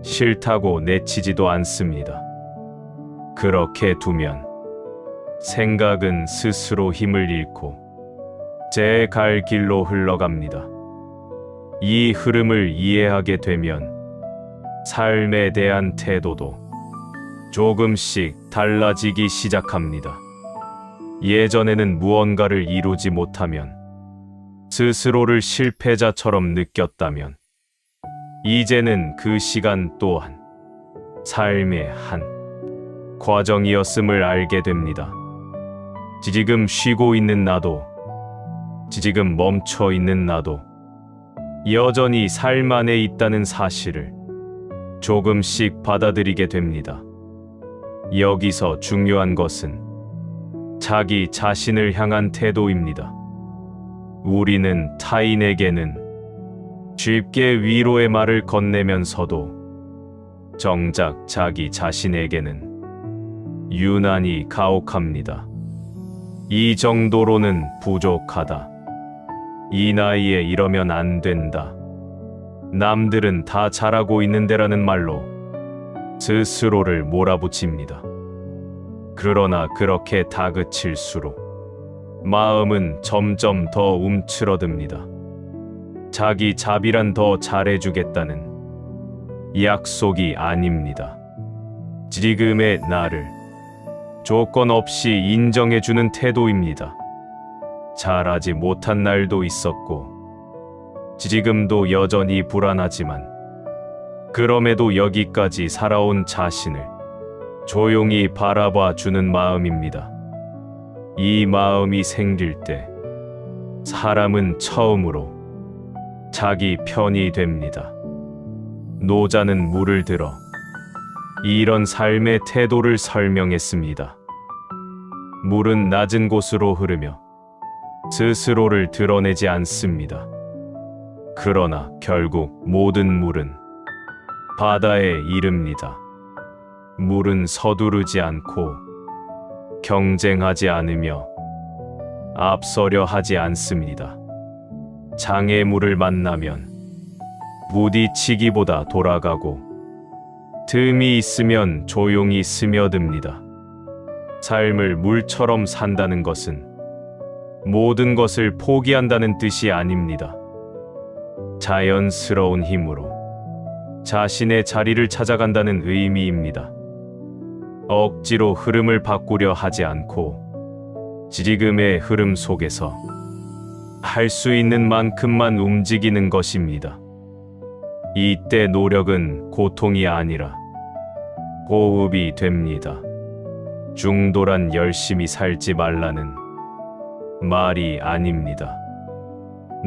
싫다고 내치지도 않습니다. 그렇게 두면 생각은 스스로 힘을 잃고 제 갈 길로 흘러갑니다. 이 흐름을 이해하게 되면 삶에 대한 태도도 조금씩 달라지기 시작합니다. 예전에는 무언가를 이루지 못하면 스스로를 실패자처럼 느꼈다면 이제는 그 시간 또한 삶의 한 과정이었음을 알게 됩니다. 지금 쉬고 있는 나도, 지금 멈춰 있는 나도 여전히 삶 안에 있다는 사실을 조금씩 받아들이게 됩니다. 여기서 중요한 것은 자기 자신을 향한 태도입니다. 우리는 타인에게는 쉽게 위로의 말을 건네면서도 정작 자기 자신에게는 유난히 가혹합니다. 이 정도로는 부족하다. 이 나이에 이러면 안 된다. 남들은 다 잘하고 있는데라는 말로 스스로를 몰아붙입니다. 그러나 그렇게 다그칠수록 마음은 점점 더 움츠러듭니다. 자기 자비란 더 잘해주겠다는 약속이 아닙니다. 지금의 나를 조건 없이 인정해주는 태도입니다. 잘하지 못한 날도 있었고 지금도 여전히 불안하지만 그럼에도 여기까지 살아온 자신을 조용히 바라봐 주는 마음입니다. 이 마음이 생길 때 사람은 처음으로 자기 편이 됩니다. 노자는 물을 들어 이런 삶의 태도를 설명했습니다. 물은 낮은 곳으로 흐르며 스스로를 드러내지 않습니다. 그러나 결국 모든 물은 바다에 이릅니다. 물은 서두르지 않고 경쟁하지 않으며 앞서려 하지 않습니다. 장애물을 만나면 부딪히기보다 돌아가고 틈이 있으면 조용히 스며듭니다. 삶을 물처럼 산다는 것은 모든 것을 포기한다는 뜻이 아닙니다. 자연스러운 힘으로 자신의 자리를 찾아간다는 의미입니다. 억지로 흐름을 바꾸려 하지 않고 지금의 흐름 속에서 할 수 있는 만큼만 움직이는 것입니다. 이때 노력은 고통이 아니라 호흡이 됩니다. 중도란 열심히 살지 말라는 말이 아닙니다.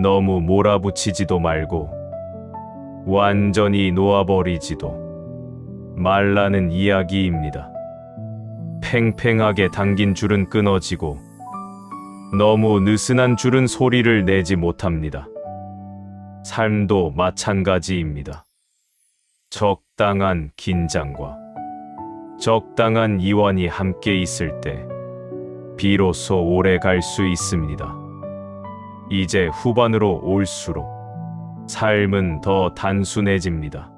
너무 몰아붙이지도 말고 완전히 놓아버리지도 말라는 이야기입니다. 팽팽하게 당긴 줄은 끊어지고 너무 느슨한 줄은 소리를 내지 못합니다. 삶도 마찬가지입니다. 적당한 긴장과 적당한 이완이 함께 있을 때 비로소 오래 갈 수 있습니다. 이제 후반으로 올수록 삶은 더 단순해집니다.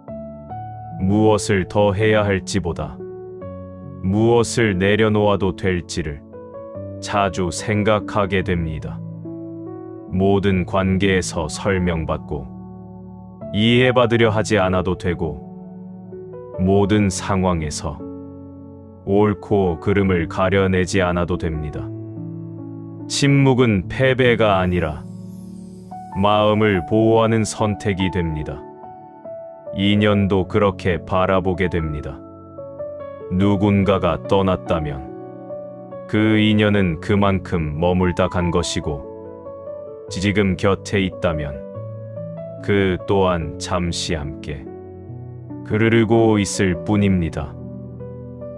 무엇을 더 해야 할지보다 무엇을 내려놓아도 될지를 자주 생각하게 됩니다. 모든 관계에서 설명받고 이해받으려 하지 않아도 되고 모든 상황에서 옳고 그름을 가려내지 않아도 됩니다. 침묵은 패배가 아니라 마음을 보호하는 선택이 됩니다. 인연도 그렇게 바라보게 됩니다. 누군가가 떠났다면 그 인연은 그만큼 머물다 간 것이고 지금 곁에 있다면 그 또한 잠시 함께 그르르고 있을 뿐입니다.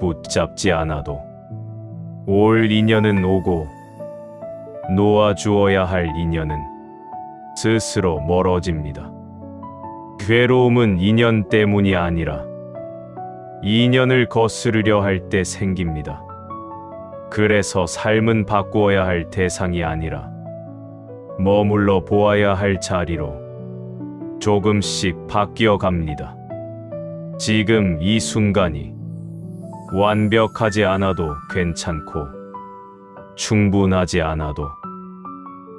붙잡지 않아도 올 인연은 오고 놓아주어야 할 인연은 스스로 멀어집니다. 괴로움은 인연 때문이 아니라 인연을 거스르려 할 때 생깁니다. 그래서 삶은 바꾸어야 할 대상이 아니라 머물러 보아야 할 자리로 조금씩 바뀌어 갑니다. 지금 이 순간이 완벽하지 않아도 괜찮고 충분하지 않아도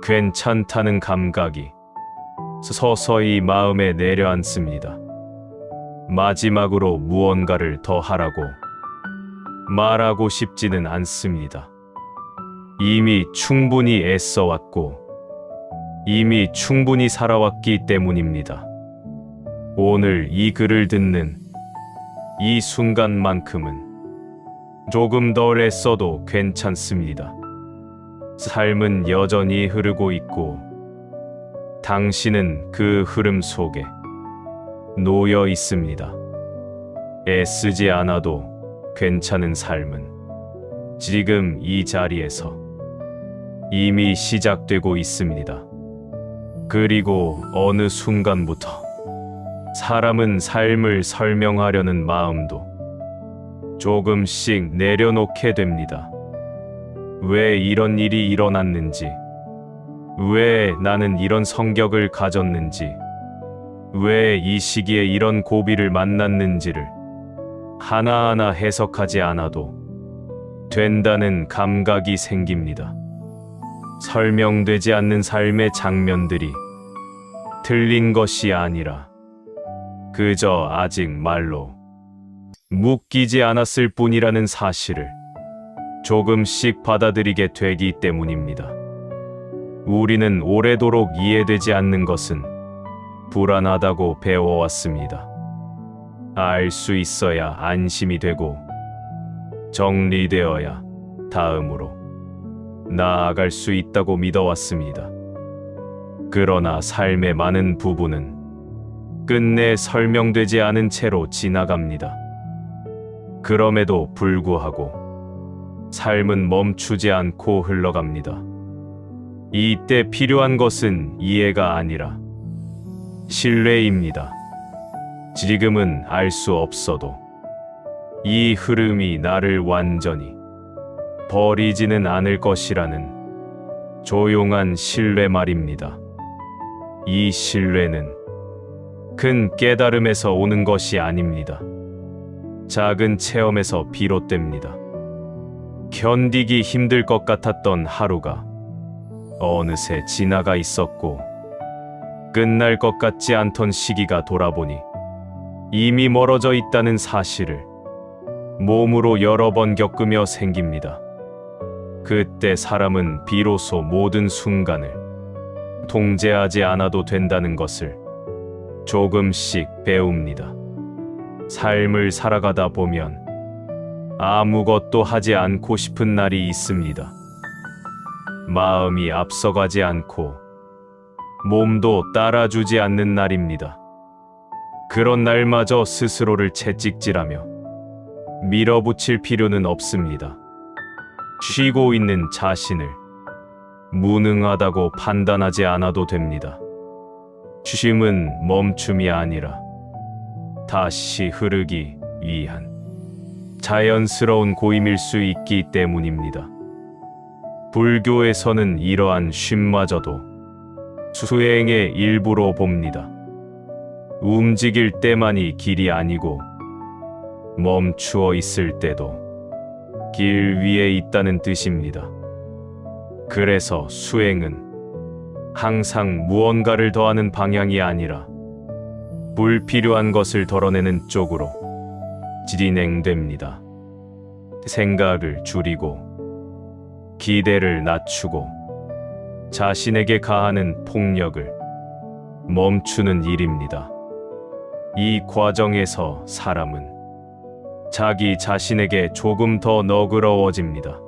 괜찮다는 감각이 서서히 마음에 내려앉습니다. 마지막으로 무언가를 더 하라고 말하고 싶지는 않습니다. 이미 충분히 애써왔고 이미 충분히 살아왔기 때문입니다. 오늘 이 글을 듣는 이 순간만큼은 조금 덜 애써도 괜찮습니다. 삶은 여전히 흐르고 있고 당신은 그 흐름 속에 놓여 있습니다. 애쓰지 않아도 괜찮은 삶은 지금 이 자리에서 이미 시작되고 있습니다. 그리고 어느 순간부터 사람은 삶을 설명하려는 마음도 조금씩 내려놓게 됩니다. 왜 이런 일이 일어났는지, 왜 나는 이런 성격을 가졌는지, 왜 이 시기에 이런 고비를 만났는지를 하나하나 해석하지 않아도 된다는 감각이 생깁니다. 설명되지 않는 삶의 장면들이 틀린 것이 아니라 그저 아직 말로 묶이지 않았을 뿐이라는 사실을 조금씩 받아들이게 되기 때문입니다. 우리는 오래도록 이해되지 않는 것은 불안하다고 배워왔습니다. 알 수 있어야 안심이 되고 정리되어야 다음으로 나아갈 수 있다고 믿어왔습니다. 그러나 삶의 많은 부분은 끝내 설명되지 않은 채로 지나갑니다. 그럼에도 불구하고 삶은 멈추지 않고 흘러갑니다. 이때 필요한 것은 이해가 아니라 신뢰입니다. 지금은 알 수 없어도 이 흐름이 나를 완전히 버리지는 않을 것이라는 조용한 신뢰 말입니다. 이 신뢰는 큰 깨달음에서 오는 것이 아닙니다. 작은 체험에서 비롯됩니다. 견디기 힘들 것 같았던 하루가 어느새 지나가 있었고 끝날 것 같지 않던 시기가 돌아보니 이미 멀어져 있다는 사실을 몸으로 여러 번 겪으며 생깁니다. 그때 사람은 비로소 모든 순간을 통제하지 않아도 된다는 것을 조금씩 배웁니다. 삶을 살아가다 보면 아무것도 하지 않고 싶은 날이 있습니다. 마음이 앞서가지 않고 몸도 따라주지 않는 날입니다. 그런 날마저 스스로를 채찍질하며 밀어붙일 필요는 없습니다. 쉬고 있는 자신을 무능하다고 판단하지 않아도 됩니다. 쉼은 멈춤이 아니라 다시 흐르기 위한 자연스러운 고임일 수 있기 때문입니다. 불교에서는 이러한 쉼마저도 수행의 일부로 봅니다. 움직일 때만이 길이 아니고 멈추어 있을 때도 길 위에 있다는 뜻입니다. 그래서 수행은 항상 무언가를 더하는 방향이 아니라 불필요한 것을 덜어내는 쪽으로 진행됩니다. 생각을 줄이고 기대를 낮추고 자신에게 가하는 폭력을 멈추는 일입니다. 이 과정에서 사람은 자기 자신에게 조금 더 너그러워집니다.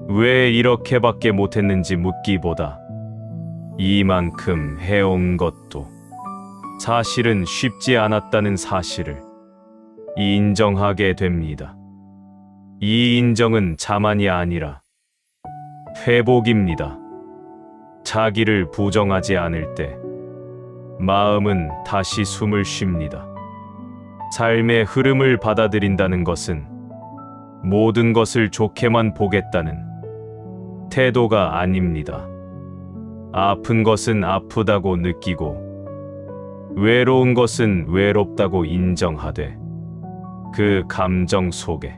왜 이렇게밖에 못했는지 묻기보다 이만큼 해온 것도 사실은 쉽지 않았다는 사실을 인정하게 됩니다. 이 인정은 자만이 아니라 회복입니다. 자기를 부정하지 않을 때 마음은 다시 숨을 쉽니다. 삶의 흐름을 받아들인다는 것은 모든 것을 좋게만 보겠다는 태도가 아닙니다. 아픈 것은 아프다고 느끼고 외로운 것은 외롭다고 인정하되 그 감정 속에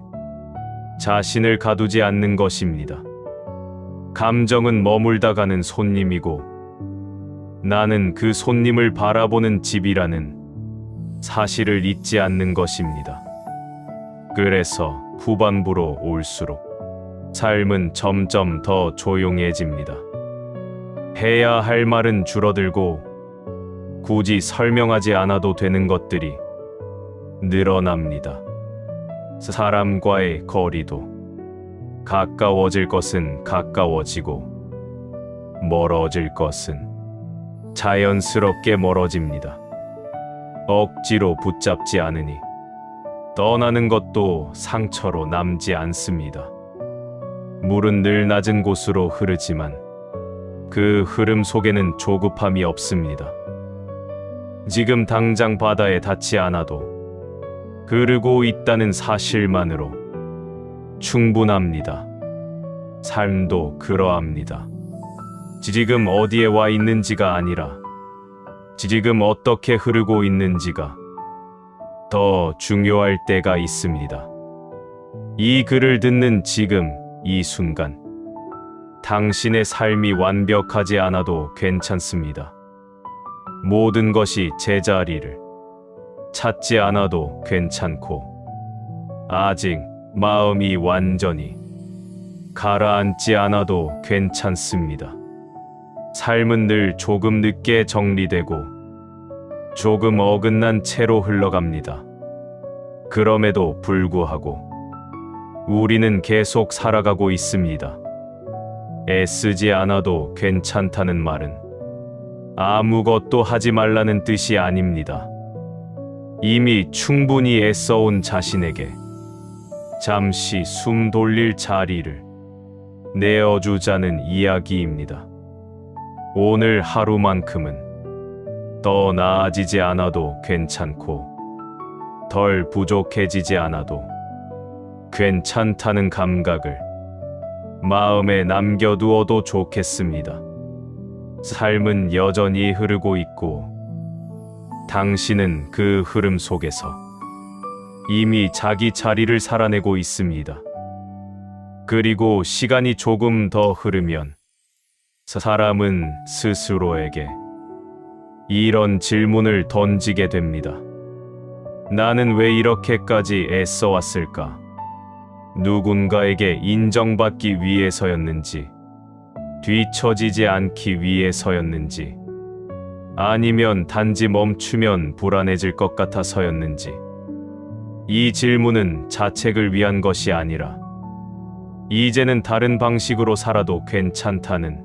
자신을 가두지 않는 것입니다. 감정은 머물다 가는 손님이고 나는 그 손님을 바라보는 집이라는 사실을 잊지 않는 것입니다. 그래서 후반부로 올수록 삶은 점점 더 조용해집니다. 해야 할 말은 줄어들고 굳이 설명하지 않아도 되는 것들이 늘어납니다. 사람과의 거리도 가까워질 것은 가까워지고 멀어질 것은 자연스럽게 멀어집니다. 억지로 붙잡지 않으니 떠나는 것도 상처로 남지 않습니다. 물은 늘 낮은 곳으로 흐르지만 그 흐름 속에는 조급함이 없습니다. 지금 당장 바다에 닿지 않아도 흐르고 있다는 사실만으로 충분합니다. 삶도 그러합니다. 지금 어디에 와 있는지가 아니라 지금 어떻게 흐르고 있는지가 더 중요할 때가 있습니다. 이 글을 듣는 지금 이 순간 당신의 삶이 완벽하지 않아도 괜찮습니다. 모든 것이 제자리를 찾지 않아도 괜찮고 아직 마음이 완전히 가라앉지 않아도 괜찮습니다. 삶은 늘 조금 늦게 정리되고 조금 어긋난 채로 흘러갑니다. 그럼에도 불구하고 우리는 계속 살아가고 있습니다. 애쓰지 않아도 괜찮다는 말은 아무것도 하지 말라는 뜻이 아닙니다. 이미 충분히 애써온 자신에게 잠시 숨 돌릴 자리를 내어주자는 이야기입니다. 오늘 하루만큼은 더 나아지지 않아도 괜찮고 덜 부족해지지 않아도 괜찮다는 감각을 마음에 남겨두어도 좋겠습니다. 삶은 여전히 흐르고 있고 당신은 그 흐름 속에서 이미 자기 자리를 살아내고 있습니다. 그리고 시간이 조금 더 흐르면 사람은 스스로에게 이런 질문을 던지게 됩니다. 나는 왜 이렇게까지 애써왔을까? 누군가에게 인정받기 위해서였는지, 뒤처지지 않기 위해서였는지, 아니면 단지 멈추면 불안해질 것 같아서였는지. 이 질문은 자책을 위한 것이 아니라 이제는 다른 방식으로 살아도 괜찮다는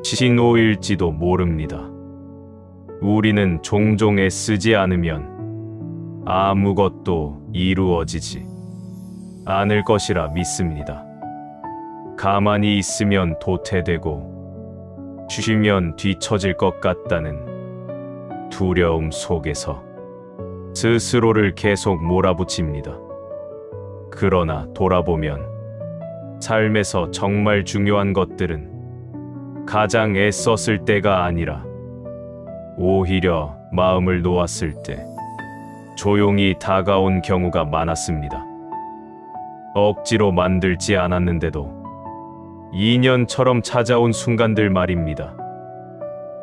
신호일지도 모릅니다. 우리는 종종 애쓰지 않으면 아무것도 이루어지지 않을 것이라 믿습니다. 가만히 있으면 도태되고 쉬면 뒤처질 것 같다는 두려움 속에서 스스로를 계속 몰아붙입니다. 그러나 돌아보면 삶에서 정말 중요한 것들은 가장 애썼을 때가 아니라 오히려 마음을 놓았을 때 조용히 다가온 경우가 많았습니다. 억지로 만들지 않았는데도 인연처럼 찾아온 순간들 말입니다.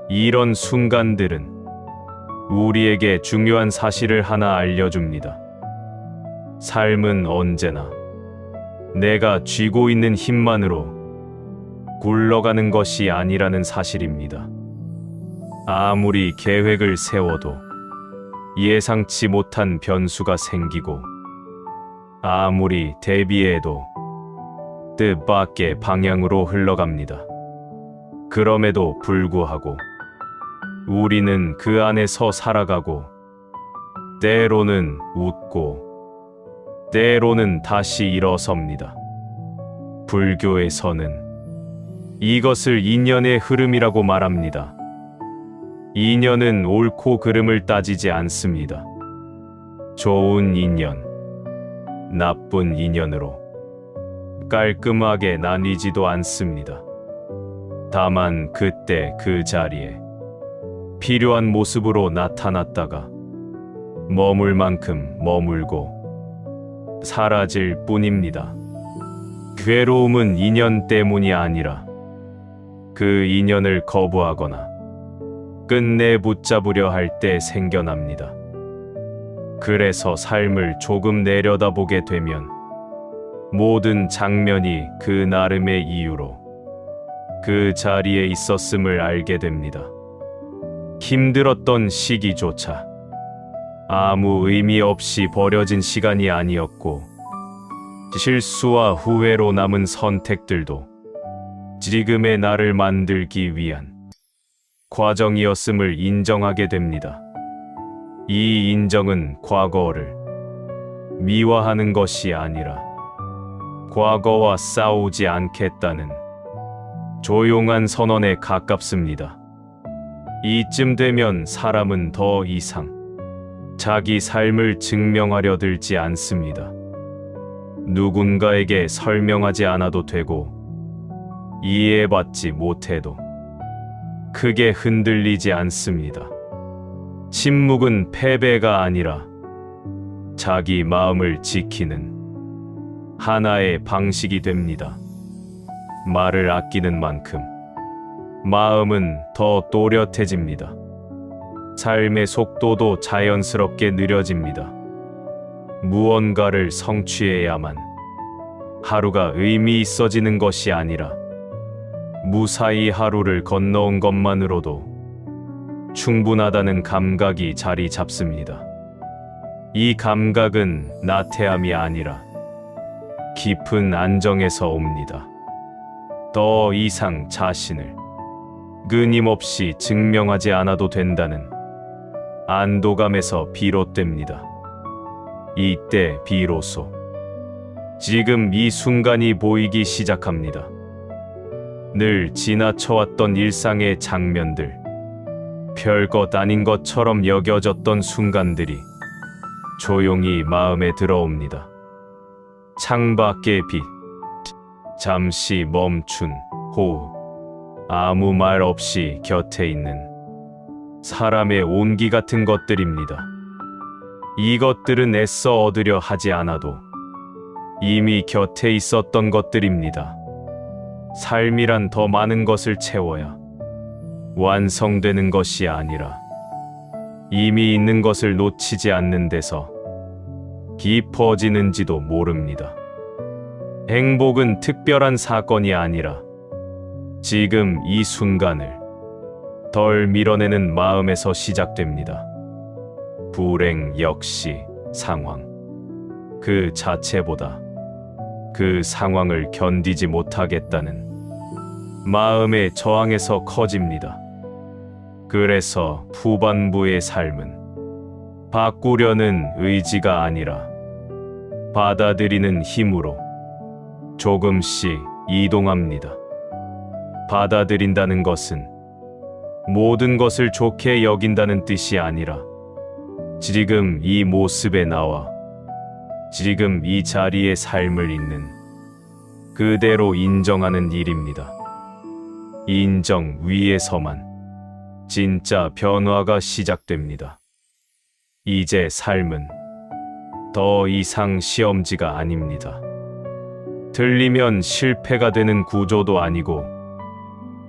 이런 순간들은 우리에게 중요한 사실을 하나 알려줍니다. 삶은 언제나 내가 쥐고 있는 힘만으로 굴러가는 것이 아니라는 사실입니다. 아무리 계획을 세워도 예상치 못한 변수가 생기고 아무리 대비해도 뜻밖의 방향으로 흘러갑니다. 그럼에도 불구하고 우리는 그 안에서 살아가고 때로는 웃고 때로는 다시 일어섭니다. 불교에서는 이것을 인연의 흐름이라고 말합니다. 인연은 옳고 그름을 따지지 않습니다. 좋은 인연, 나쁜 인연으로 깔끔하게 나뉘지도 않습니다. 다만 그때 그 자리에 필요한 모습으로 나타났다가 머물 만큼 머물고 사라질 뿐입니다. 괴로움은 인연 때문이 아니라 그 인연을 거부하거나 끝내 붙잡으려 할 때 생겨납니다. 그래서 삶을 조금 내려다보게 되면 모든 장면이 그 나름의 이유로 그 자리에 있었음을 알게 됩니다. 힘들었던 시기조차 아무 의미 없이 버려진 시간이 아니었고, 실수와 후회로 남은 선택들도 지금의 나를 만들기 위한 과정이었음을 인정하게 됩니다. 이 인정은 과거를 미화하는 것이 아니라 과거와 싸우지 않겠다는 조용한 선언에 가깝습니다. 이쯤 되면 사람은 더 이상 자기 삶을 증명하려 들지 않습니다. 누군가에게 설명하지 않아도 되고 이해받지 못해도 크게 흔들리지 않습니다. 침묵은 패배가 아니라 자기 마음을 지키는 하나의 방식이 됩니다. 말을 아끼는 만큼 마음은 더 또렷해집니다. 삶의 속도도 자연스럽게 느려집니다. 무언가를 성취해야만 하루가 의미 있어지는 것이 아니라 무사히 하루를 건너온 것만으로도 충분하다는 감각이 자리 잡습니다. 이 감각은 나태함이 아니라 깊은 안정에서 옵니다. 더 이상 자신을 끊임없이 증명하지 않아도 된다는 안도감에서 비롯됩니다. 이때 비로소 지금 이 순간이 보이기 시작합니다. 늘 지나쳐왔던 일상의 장면들, 별것 아닌 것처럼 여겨졌던 순간들이 조용히 마음에 들어옵니다. 창밖의 빛, 잠시 멈춘 호흡, 아무 말 없이 곁에 있는 사람의 온기 같은 것들입니다. 이것들은 애써 얻으려 하지 않아도 이미 곁에 있었던 것들입니다. 삶이란 더 많은 것을 채워야 완성되는 것이 아니라 이미 있는 것을 놓치지 않는 데서 깊어지는지도 모릅니다. 행복은 특별한 사건이 아니라 지금 이 순간을 덜 밀어내는 마음에서 시작됩니다. 불행 역시 상황 그 자체보다 그 상황을 견디지 못하겠다는 마음의 저항에서 커집니다. 그래서 후반부의 삶은 바꾸려는 의지가 아니라 받아들이는 힘으로 조금씩 이동합니다. 받아들인다는 것은 모든 것을 좋게 여긴다는 뜻이 아니라 지금 이 모습에 나와 지금 이 자리의 삶을 있는 그대로 인정하는 일입니다. 인정 위에서만 진짜 변화가 시작됩니다. 이제 삶은 더 이상 시험지가 아닙니다. 틀리면 실패가 되는 구조도 아니고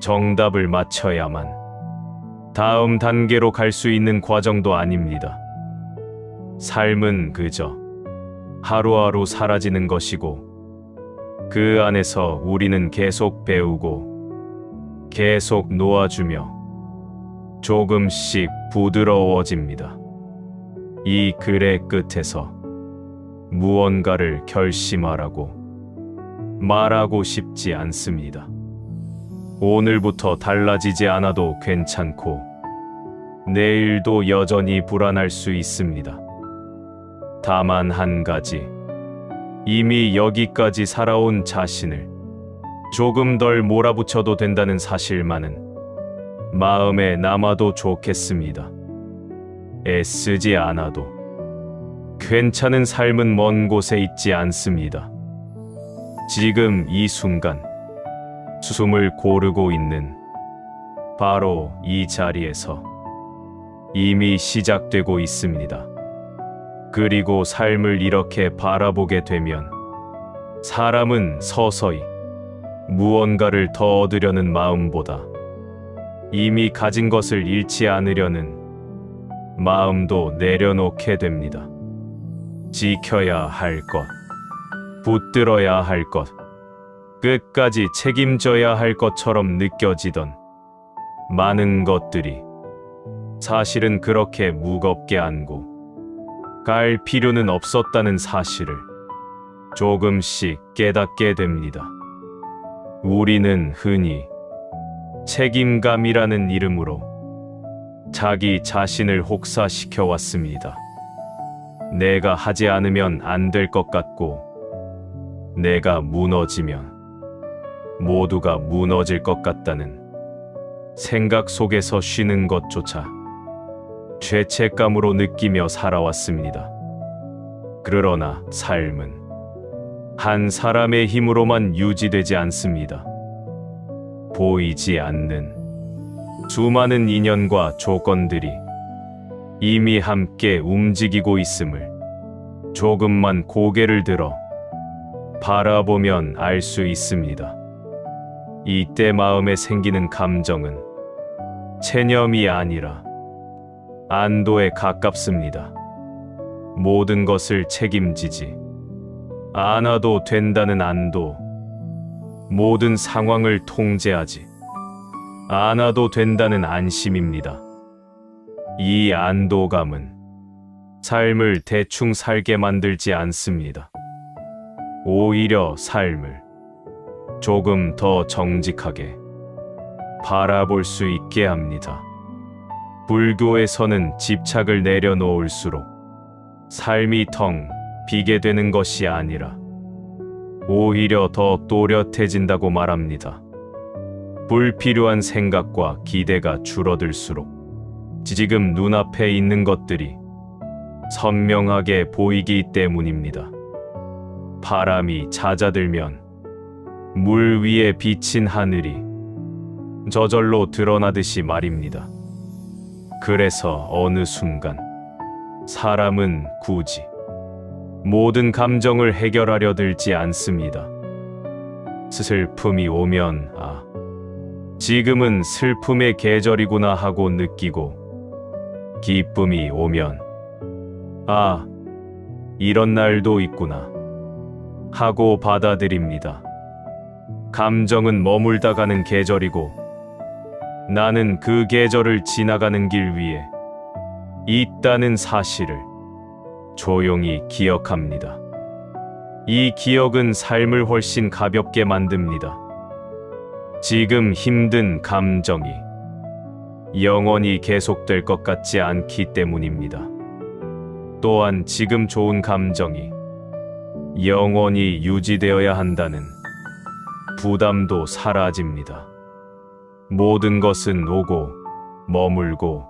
정답을 맞춰야만 다음 단계로 갈 수 있는 과정도 아닙니다. 삶은 그저 하루하루 사라지는 것이고 그 안에서 우리는 계속 배우고 계속 놓아주며 조금씩 부드러워집니다. 이 글의 끝에서 무언가를 결심하라고 말하고 싶지 않습니다. 오늘부터 달라지지 않아도 괜찮고 내일도 여전히 불안할 수 있습니다. 다만 한 가지, 이미 여기까지 살아온 자신을 조금 덜 몰아붙여도 된다는 사실만은 마음에 남아도 좋겠습니다. 애쓰지 않아도 괜찮은 삶은 먼 곳에 있지 않습니다. 지금 이 순간 숨을 고르고 있는 바로 이 자리에서 이미 시작되고 있습니다. 그리고 삶을 이렇게 바라보게 되면 사람은 서서히 무언가를 더 얻으려는 마음보다 이미 가진 것을 잃지 않으려는 마음도 내려놓게 됩니다. 지켜야 할 것, 붙들어야 할 것, 끝까지 책임져야 할 것처럼 느껴지던 많은 것들이 사실은 그렇게 무겁게 안고 갈 필요는 없었다는 사실을 조금씩 깨닫게 됩니다. 우리는 흔히 책임감이라는 이름으로 자기 자신을 혹사시켜 왔습니다. 내가 하지 않으면 안 될 것 같고, 내가 무너지면 모두가 무너질 것 같다는 생각 속에서 쉬는 것조차 죄책감으로 느끼며 살아왔습니다. 그러나 삶은 한 사람의 힘으로만 유지되지 않습니다. 보이지 않는 수많은 인연과 조건들이 이미 함께 움직이고 있음을 조금만 고개를 들어 바라보면 알 수 있습니다. 이때 마음에 생기는 감정은 체념이 아니라 안도에 가깝습니다. 모든 것을 책임지지 않아도 된다는 안도, 모든 상황을 통제하지 않아도 된다는 안심입니다. 이 안도감은 삶을 대충 살게 만들지 않습니다. 오히려 삶을 조금 더 정직하게 바라볼 수 있게 합니다. 불교에서는 집착을 내려놓을수록 삶이 텅 비게 되는 것이 아니라 오히려 더 또렷해진다고 말합니다. 불필요한 생각과 기대가 줄어들수록 지금 눈앞에 있는 것들이 선명하게 보이기 때문입니다. 바람이 잦아들면 물 위에 비친 하늘이 저절로 드러나듯이 말입니다. 그래서 어느 순간 사람은 굳이 모든 감정을 해결하려 들지 않습니다. 슬픔이 오면 지금은 슬픔의 계절이구나 하고 느끼고, 기쁨이 오면 이런 날도 있구나 하고 받아들입니다. 감정은 머물다 가는 계절이고, 나는 그 계절을 지나가는 길 위에 있다는 사실을 조용히 기억합니다. 이 기억은 삶을 훨씬 가볍게 만듭니다. 지금 힘든 감정이 영원히 계속될 것 같지 않기 때문입니다. 또한 지금 좋은 감정이 영원히 유지되어야 한다는 부담도 사라집니다. 모든 것은 오고 머물고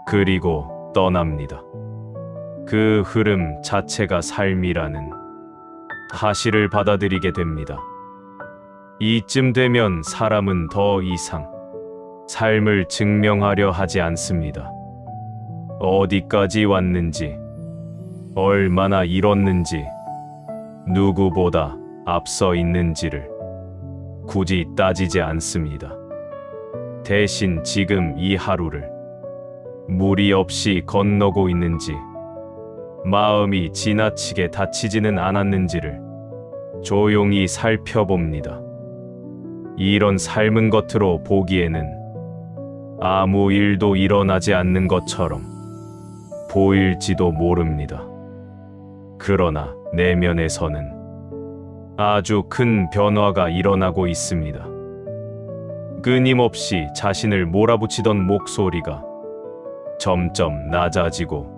그리고 떠납니다. 그 흐름 자체가 삶이라는 사실을 받아들이게 됩니다. 이쯤 되면 사람은 더 이상 삶을 증명하려 하지 않습니다. 어디까지 왔는지, 얼마나 이뤘는지, 누구보다 앞서 있는지를 굳이 따지지 않습니다. 대신 지금 이 하루를 무리 없이 건너고 있는지, 마음이 지나치게 다치지는 않았는지를 조용히 살펴봅니다. 이런 삶은 겉으로 보기에는 아무 일도 일어나지 않는 것처럼 보일지도 모릅니다. 그러나 내면에서는 아주 큰 변화가 일어나고 있습니다. 끊임없이 자신을 몰아붙이던 목소리가 점점 낮아지고,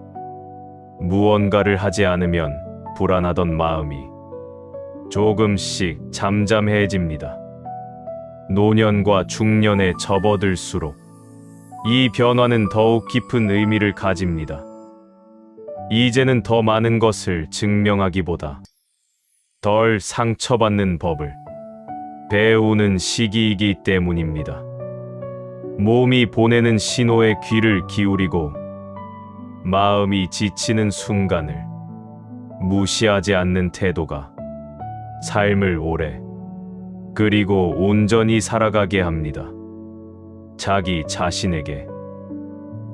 무언가를 하지 않으면 불안하던 마음이 조금씩 잠잠해집니다. 노년과 중년에 접어들수록 이 변화는 더욱 깊은 의미를 가집니다. 이제는 더 많은 것을 증명하기보다 덜 상처받는 법을 배우는 시기이기 때문입니다. 몸이 보내는 신호에 귀를 기울이고 마음이 지치는 순간을 무시하지 않는 태도가 삶을 오래 그리고 온전히 살아가게 합니다. 자기 자신에게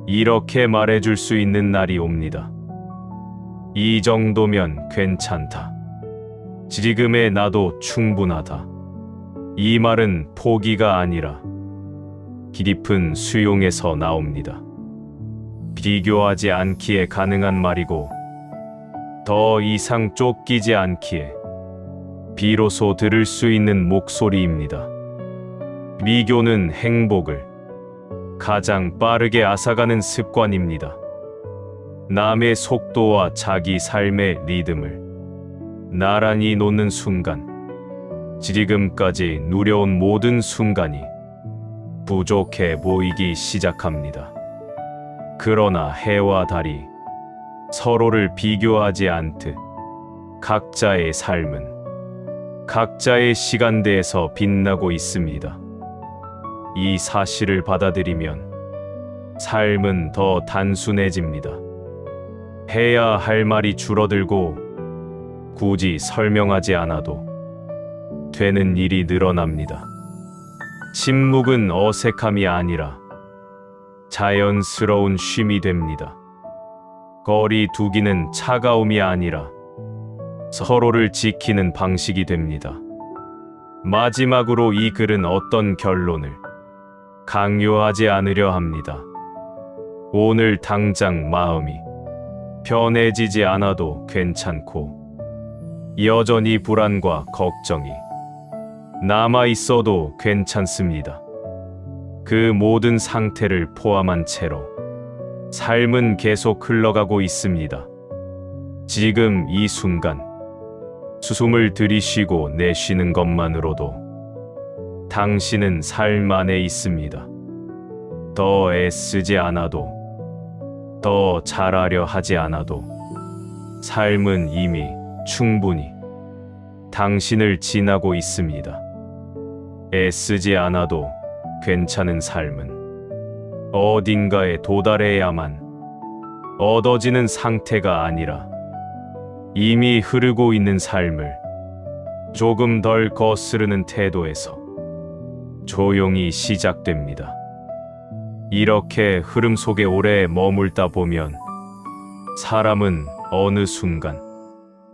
이렇게 말해줄 수 있는 날이 옵니다. 이 정도면 괜찮다. 지금의 나도 충분하다. 이 말은 포기가 아니라 깊은 수용에서 나옵니다. 비교하지 않기에 가능한 말이고 더 이상 쫓기지 않기에 비로소 들을 수 있는 목소리입니다. 미교는 행복을 가장 빠르게 앗아가는 습관입니다. 남의 속도와 자기 삶의 리듬을 나란히 놓는 순간, 지금까지 누려온 모든 순간이 부족해 보이기 시작합니다. 그러나 해와 달이 서로를 비교하지 않듯 각자의 삶은 각자의 시간대에서 빛나고 있습니다. 이 사실을 받아들이면 삶은 더 단순해집니다. 해야 할 말이 줄어들고 굳이 설명하지 않아도 되는 일이 늘어납니다. 침묵은 어색함이 아니라 자연스러운 쉼이 됩니다. 거리 두기는 차가움이 아니라 서로를 지키는 방식이 됩니다. 마지막으로 이 글은 어떤 결론을 강요하지 않으려 합니다. 오늘 당장 마음이 편해지지 않아도 괜찮고 여전히 불안과 걱정이 남아 있어도 괜찮습니다. 그 모든 상태를 포함한 채로 삶은 계속 흘러가고 있습니다. 지금 이 순간 숨을 들이쉬고 내쉬는 것만으로도 당신은 삶 안에 있습니다. 더 애쓰지 않아도, 더 잘하려 하지 않아도 삶은 이미 충분히 당신을 지나고 있습니다. 애쓰지 않아도 괜찮은 삶은 어딘가에 도달해야만 얻어지는 상태가 아니라 이미 흐르고 있는 삶을 조금 덜 거스르는 태도에서 조용히 시작됩니다. 이렇게 흐름 속에 오래 머물다 보면 사람은 어느 순간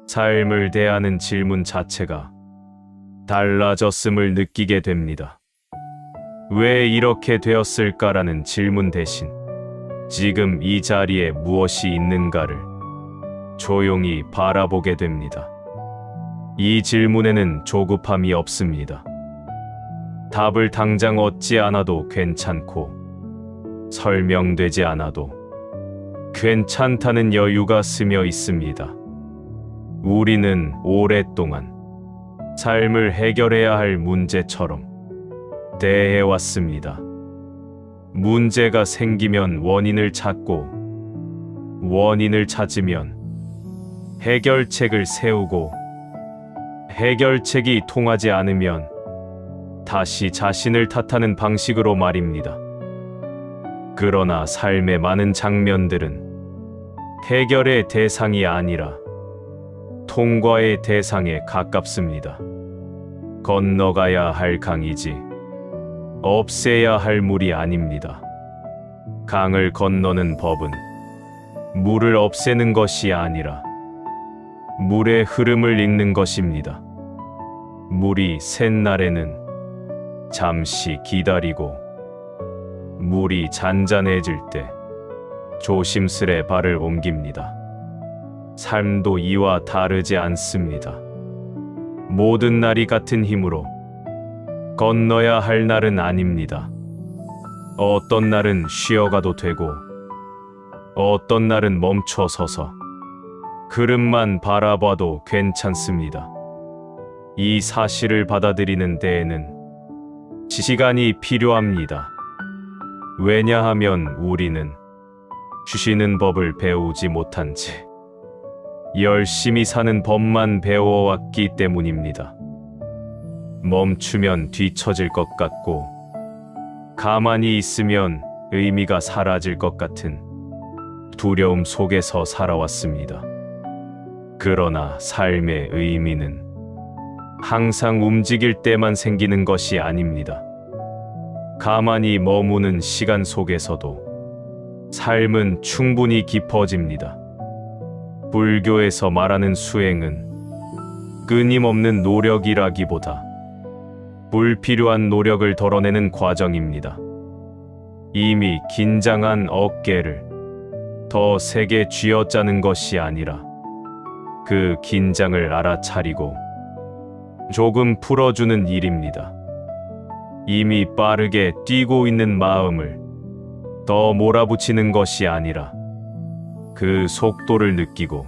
삶을 대하는 질문 자체가 달라졌음을 느끼게 됩니다. 왜 이렇게 되었을까라는 질문 대신 지금 이 자리에 무엇이 있는가를 조용히 바라보게 됩니다. 이 질문에는 조급함이 없습니다. 답을 당장 얻지 않아도 괜찮고 설명되지 않아도 괜찮다는 여유가 스며 있습니다. 우리는 오랫동안 삶을 해결해야 할 문제처럼 대해왔습니다. 문제가 생기면 원인을 찾고, 원인을 찾으면 해결책을 세우고, 해결책이 통하지 않으면 다시 자신을 탓하는 방식으로 말입니다. 그러나 삶의 많은 장면들은 해결의 대상이 아니라 통과의 대상에 가깝습니다. 건너가야 할 강이지 없애야 할 물이 아닙니다. 강을 건너는 법은 물을 없애는 것이 아니라 물의 흐름을 읽는 것입니다. 물이 샌 날에는 잠시 기다리고 물이 잔잔해질 때 조심스레 발을 옮깁니다. 삶도 이와 다르지 않습니다. 모든 날이 같은 힘으로 건너야 할 날은 아닙니다. 어떤 날은 쉬어가도 되고 어떤 날은 멈춰서서 흐름만 바라봐도 괜찮습니다. 이 사실을 받아들이는 데에는 시간이 필요합니다. 왜냐하면 우리는 쉬는 법을 배우지 못한 채 열심히 사는 법만 배워왔기 때문입니다. 멈추면 뒤처질 것 같고 가만히 있으면 의미가 사라질 것 같은 두려움 속에서 살아왔습니다. 그러나 삶의 의미는 항상 움직일 때만 생기는 것이 아닙니다. 가만히 머무는 시간 속에서도 삶은 충분히 깊어집니다. 불교에서 말하는 수행은 끊임없는 노력이라기보다 불필요한 노력을 덜어내는 과정입니다. 이미 긴장한 어깨를 더 세게 쥐어짜는 것이 아니라 그 긴장을 알아차리고 조금 풀어주는 일입니다. 이미 빠르게 뛰고 있는 마음을 더 몰아붙이는 것이 아니라 그 속도를 느끼고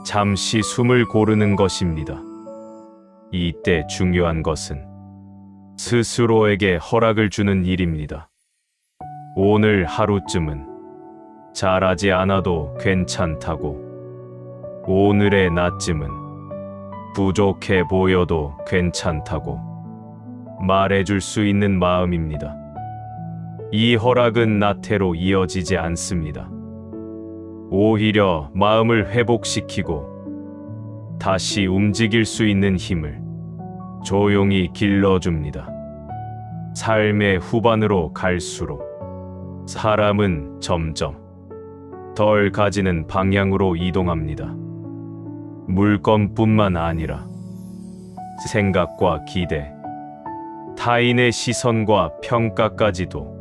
잠시 숨을 고르는 것입니다. 이때 중요한 것은 스스로에게 허락을 주는 일입니다. 오늘 하루쯤은 잘하지 않아도 괜찮다고, 오늘의 낮쯤은 부족해 보여도 괜찮다고 말해줄 수 있는 마음입니다. 이 허락은 나태로 이어지지 않습니다. 오히려 마음을 회복시키고 다시 움직일 수 있는 힘을 조용히 길러줍니다. 삶의 후반으로 갈수록 사람은 점점 덜 가지는 방향으로 이동합니다. 물건뿐만 아니라 생각과 기대, 타인의 시선과 평가까지도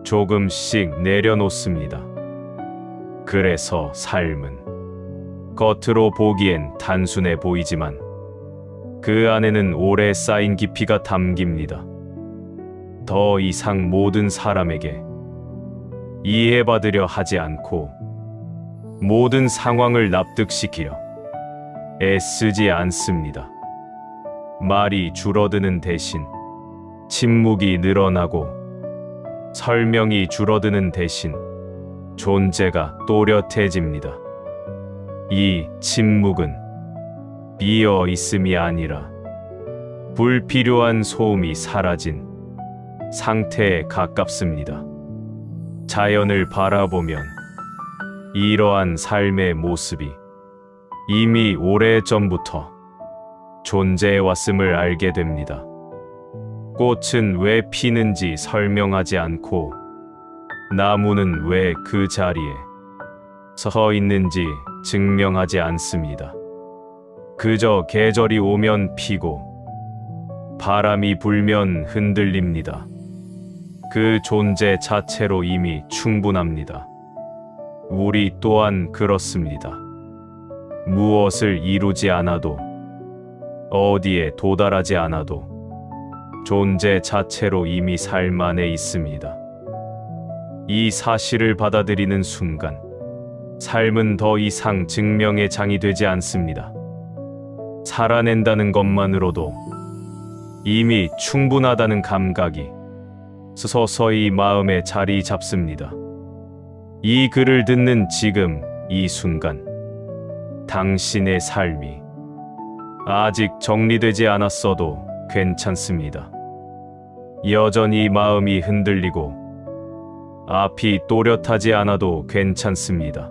조금씩 내려놓습니다. 그래서 삶은 겉으로 보기엔 단순해 보이지만 그 안에는 오래 쌓인 깊이가 담깁니다. 더 이상 모든 사람에게 이해받으려 하지 않고 모든 상황을 납득시키려 애쓰지 않습니다. 말이 줄어드는 대신 침묵이 늘어나고 설명이 줄어드는 대신 존재가 또렷해집니다. 이 침묵은 비어 있음이 아니라 불필요한 소음이 사라진 상태에 가깝습니다. 자연을 바라보면 이러한 삶의 모습이 이미 오래전부터 존재해왔음을 알게 됩니다. 꽃은 왜 피는지 설명하지 않고 나무는 왜 그 자리에 서 있는지 증명하지 않습니다. 그저 계절이 오면 피고 바람이 불면 흔들립니다. 그 존재 자체로 이미 충분합니다. 우리 또한 그렇습니다. 무엇을 이루지 않아도, 어디에 도달하지 않아도 존재 자체로 이미 삶 안에 있습니다. 이 사실을 받아들이는 순간 삶은 더 이상 증명의 장이 되지 않습니다. 살아낸다는 것만으로도 이미 충분하다는 감각이 서서히 마음에 자리 잡습니다. 이 글을 듣는 지금 이 순간 당신의 삶이 아직 정리되지 않았어도 괜찮습니다. 여전히 마음이 흔들리고 앞이 또렷하지 않아도 괜찮습니다.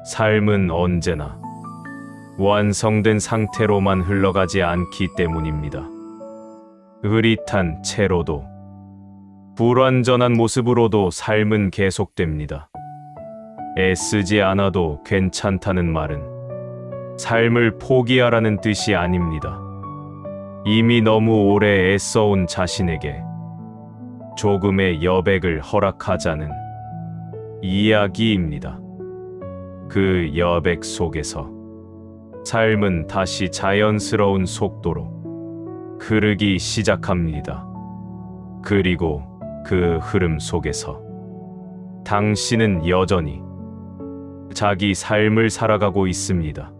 삶은 언제나 완성된 상태로만 흘러가지 않기 때문입니다. 흐릿한 채로도 불완전한 모습으로도 삶은 계속됩니다. 애쓰지 않아도 괜찮다는 말은 삶을 포기하라는 뜻이 아닙니다. 이미 너무 오래 애써온 자신에게 조금의 여백을 허락하자는 이야기입니다. 그 여백 속에서 삶은 다시 자연스러운 속도로 흐르기 시작합니다. 그리고 그 흐름 속에서 당신은 여전히 자기 삶을 살아가고 있습니다.